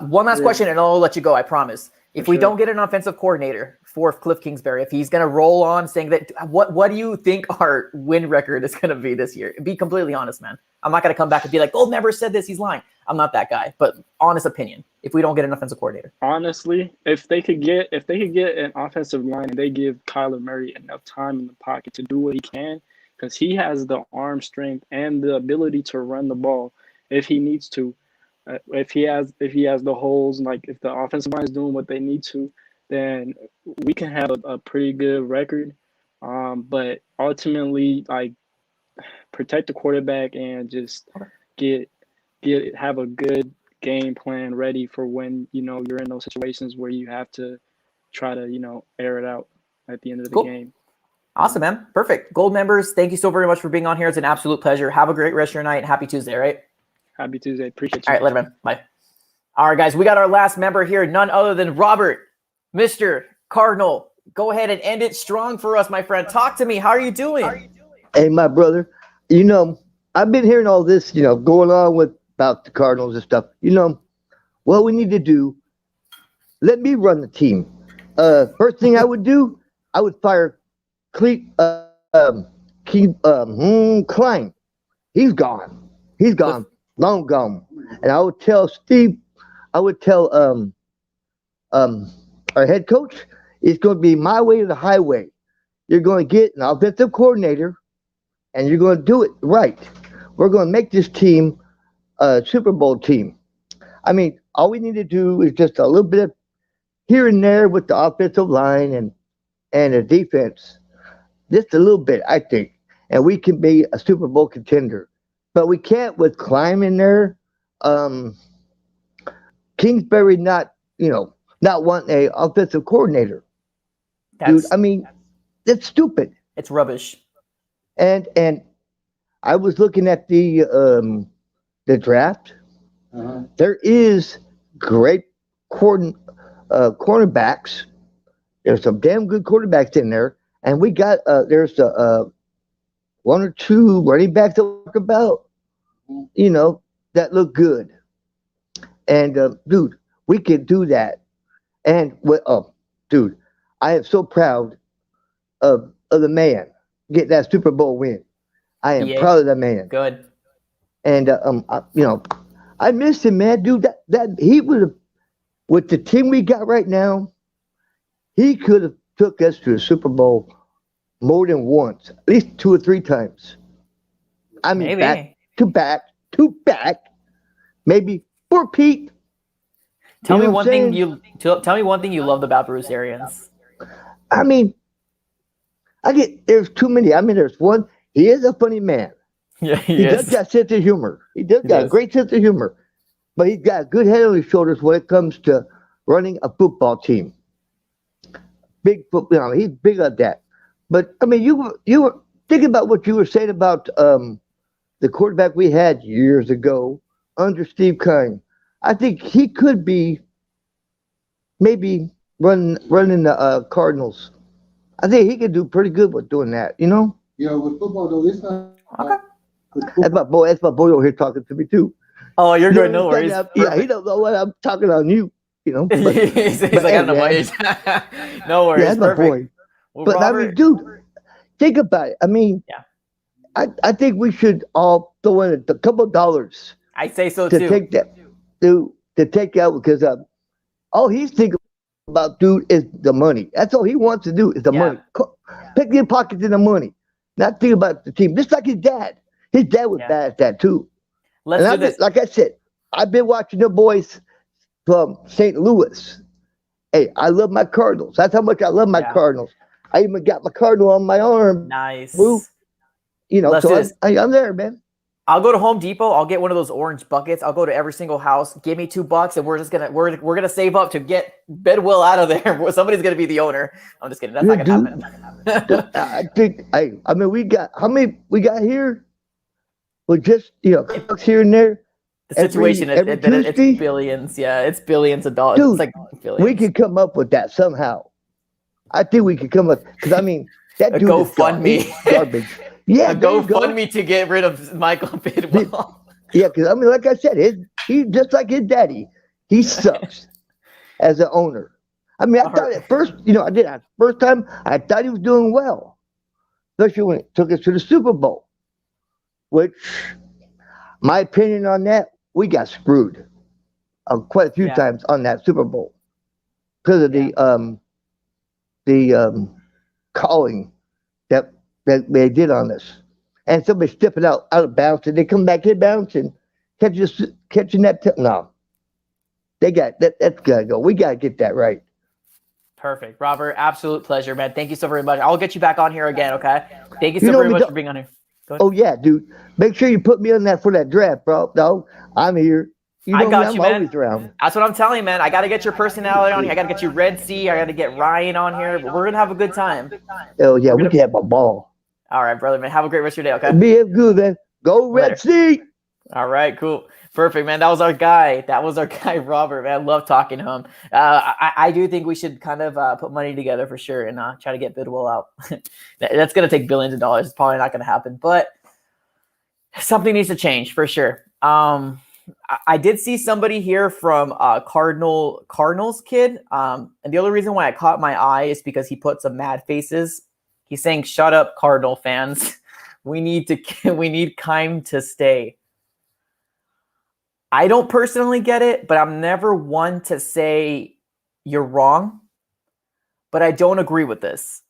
One last question and I'll let you go, I promise. If we don't get an offensive coordinator for Cliff Kingsbury, if he's going to roll on saying that, what do you think our win record is going to be this year? Be completely honest, man. I'm not going to come back and be like, Gold never said this, he's lying. I'm not that guy, but honest opinion, if we don't get an offensive coordinator. Honestly, if they could get an offensive line and they give Kyler Murray enough time in the pocket to do what he can, because he has the arm strength and the ability to run the ball if he needs to. If he has the holes, like if the offensive line is doing what they need to, then we can have a pretty good record. But ultimately, like protect the quarterback and just have a good game plan ready for when you're in those situations where you have to try to air it out at the end of the game. Awesome, man. Perfect. Gold members, thank you so very much for being on here. It's an absolute pleasure. Have a great rest of your night. Happy Tuesday, right? Happy Tuesday. Appreciate you. All right, later, man. Bye. All right, guys, we got our last member here, none other than Robert, Mr. Cardinal go ahead and end it strong for us, my friend. Talk to me. How are you doing? Hey, my brother. You know, I've been hearing all this, going on about the Cardinals and stuff. What we need to do, let me run the team. First thing I would do, I would fire Klein. He's gone. He's gone. Long gone. And I would tell Steve, our head coach, it's going to be my way or the highway. You're going to get an offensive coordinator, and you're going to do it right. We're going to make this team a Super Bowl team. I mean, all we need to do is just a little bit of here and there with the offensive line and the defense. Just a little bit, I think. And we can be a Super Bowl contender. But we can't with Klein in there. Kingsbury not wanting an offensive coordinator. Dude, I mean, that's stupid. It's rubbish. And I was looking at the draft. Uh-huh. There is great cornerbacks. There's some damn good quarterbacks in there, and we got there's one or two running backs to talk about, that look good. And dude, we can do that. And dude, I am so proud of the man getting that Super Bowl win. I am proud of that man. Good. And I miss him, man, dude. That he would have, with the team we got right now, he could have took us to a Super Bowl more than once, at least 2 or 3 times. I mean, maybe. back to back, maybe 4 Pete. Tell me one thing you loved about Bruce Arians. I mean, there's too many. I mean, there's one. He is a funny man. Yeah, he does got sense of humor. He does got a great sense of humor, but he's got a good head on his shoulders when it comes to running a football team. Big football. He's big on that. But I mean, you were thinking about what you were saying about the quarterback we had years ago under Steve Keim. I think he could be maybe running the Cardinals. I think he could do pretty good with doing that. Yeah, with football though, it's not. Okay. That's my boy over here talking to me too. Oh, you're good. No worries. Yeah, he don't know what I'm talking on you. But, he's like, I don't know why he's. No worries. Yeah, that's my boy. Well, but Robert, I mean, dude, think about it. I mean, I think we should all throw in a couple of dollars. I say so to too. Take that, to take out, because all he's thinking about, dude, is the money. That's all he wants to do is the money. Pick your pockets in the money. Not think about the team. Just like his dad. His dad was bad at that too. Let's do this. Like I said, I've been watching the boys from St. Louis. Hey, I love my Cardinals. That's how much I love my Cardinals. I even got my Cardinal on my arm. Nice. Bro. So I'm there, man. I'll go to Home Depot. I'll get one of those orange buckets. I'll go to every single house. Give me $2, and we're gonna save up to get Bedwell out of there. Somebody's gonna be the owner. I'm just kidding. That's not gonna happen. I think. I mean, we got how many we got here? Well, just here and there. The situation it's billions. Yeah, it's billions of dollars. Dude, it's like billions. We could come up with that somehow. I think we could come up, because I mean, that dude is garbage. Yeah, a GoFundMe to get rid of Michael Bidwell. Yeah, because I mean, like I said, he just like his daddy. He sucks as an owner. I mean, I thought at first, first time I thought he was doing well, especially when it took us to the Super Bowl. Which, my opinion on that, we got screwed quite a few times on that Super Bowl because of the calling that they did on us, and somebody stepping out of bounds, and they come back in bounds and catching that. No, they got that. That's gotta go. We gotta get that right. Perfect, Robert. Absolute pleasure, man. Thank you so very much. I'll get you back on here again. Okay. Thank you so very much for being on here. Oh yeah, dude. Make sure you put me on that for that draft, bro. No, I'm here. I got you, man. Always around. That's what I'm telling you, man. I got to get your personality on here. I got to get you Red Sea. I got to get Ryan on here. But we're going to have a good time. Oh, yeah. We can have a ball. All right, brother, man. Have a great rest of your day, okay? Be good, man. Go Red Sea. All right, cool. Perfect, man. That was our guy. Robert, man. I love talking to him. I do think we should kind of put money together for sure and try to get Bidwell out. That's going to take billions of dollars. It's probably not going to happen, but something needs to change for sure. I did see somebody here from Cardinals kid. And the only reason why I caught my eye is because he put some mad faces. He's saying, "Shut up, Cardinal fans. We need Keim to stay." I don't personally get it, but I'm never one to say you're wrong. But I don't agree with this.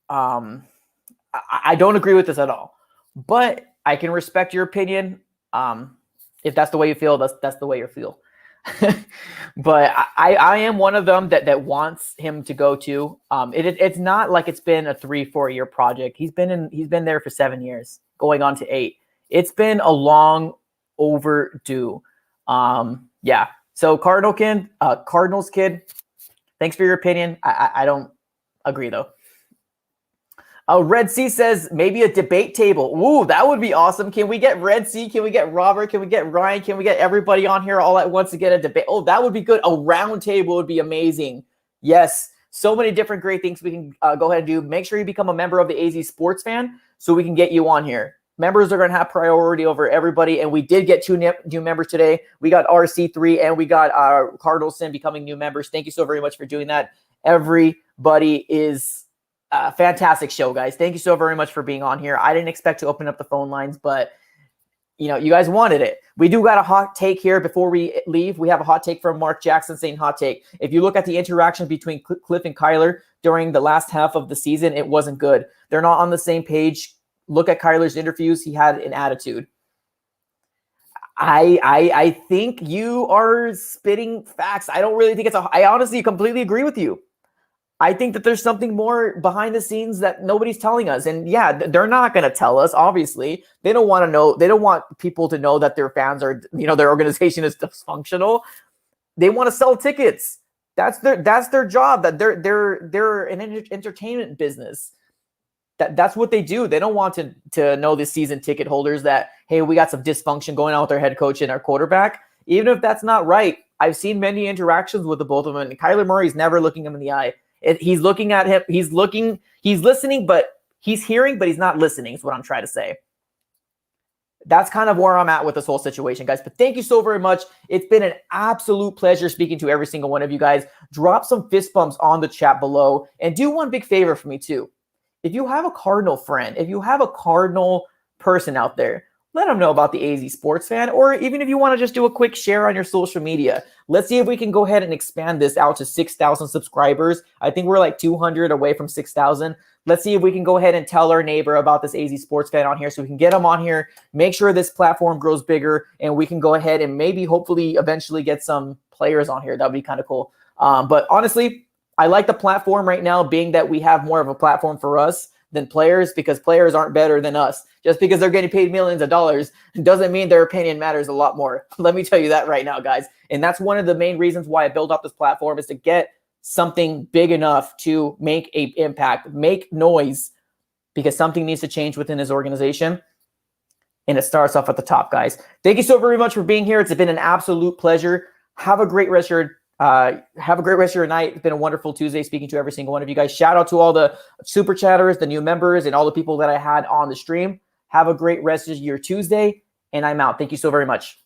I don't agree with this at all. But I can respect your opinion. If that's the way you feel, that's the way you feel. But I am one of them that wants him to go too. It's not like it's been a 3-4 year project. He's been there for 7 years, going on to 8. It's been a long overdue. Yeah. So Cardinals kid, thanks for your opinion. I don't agree though. Red Sea says maybe a debate table. Ooh, that would be awesome. Can we get Red Sea? Can we get Robert? Can we get Ryan? Can we get everybody on here all at once to get a debate? Oh, that would be good. A round table would be amazing. Yes. So many different great things we can go ahead and do. Make sure you become a member of the AZ Sports Fan so we can get you on here. Members are going to have priority over everybody, and we did get 2 new members today. We got RC3 and we got Cardinals Sin becoming new members. Thank you so very much for doing that. Everybody is a fantastic show, guys. Thank you so very much for being on here. I didn't expect to open up the phone lines, but you guys wanted it. We do got a hot take here before we leave. We have a hot take from Mark Jackson saying hot take. If you look at the interaction between Cliff and Kyler during the last half of the season, it wasn't good. They're not on the same page. Look at Kyler's interviews. He had an attitude. I think you are spitting facts. I don't really think I honestly completely agree with you. I think that there's something more behind the scenes that nobody's telling us. And yeah, they're not going to tell us, obviously. They don't want to know. They don't want people to know that their fans are, their organization is dysfunctional. They want to sell tickets. That's their job. That they're an entertainment business. That's what they do. They don't want to know the season ticket holders that, hey, we got some dysfunction going on with our head coach and our quarterback. Even if that's not right, I've seen many interactions with the both of them, and Kyler Murray's never looking him in the eye. He's looking at him. He's listening, but he's hearing, but he's not listening is what I'm trying to say. That's kind of where I'm at with this whole situation, guys. But thank you so very much. It's been an absolute pleasure speaking to every single one of you guys. Drop some fist bumps on the chat below, and do one big favor for me too. If you have a Cardinal friend, if you have a Cardinal person out there, let them know about the AZ Sports Fan, or even if you want to just do a quick share on your social media. Let's see if we can go ahead and expand this out to 6,000 subscribers. I think we're like 200 away from 6,000. Let's see if we can go ahead and tell our neighbor about this AZ Sports Fan on here so we can get them on here, make sure this platform grows bigger, and we can go ahead and maybe hopefully eventually get some players on here. That would be kind of cool. But honestly, I like the platform right now, being that we have more of a platform for us than players, because players aren't better than us. Just because they're getting paid millions of dollars doesn't mean their opinion matters a lot more. Let me tell you that right now, guys. And that's one of the main reasons why I built up this platform, is to get something big enough to make an impact, make noise, because something needs to change within his organization. And it starts off at the top, guys. Thank you so very much for being here. It's been an absolute pleasure. Have a great rest of your night. It's been a wonderful Tuesday speaking to every single one of you guys. Shout out to all the super chatters, the new members, and all the people that I had on the stream. Have a great rest of your Tuesday, and I'm out. Thank you so very much.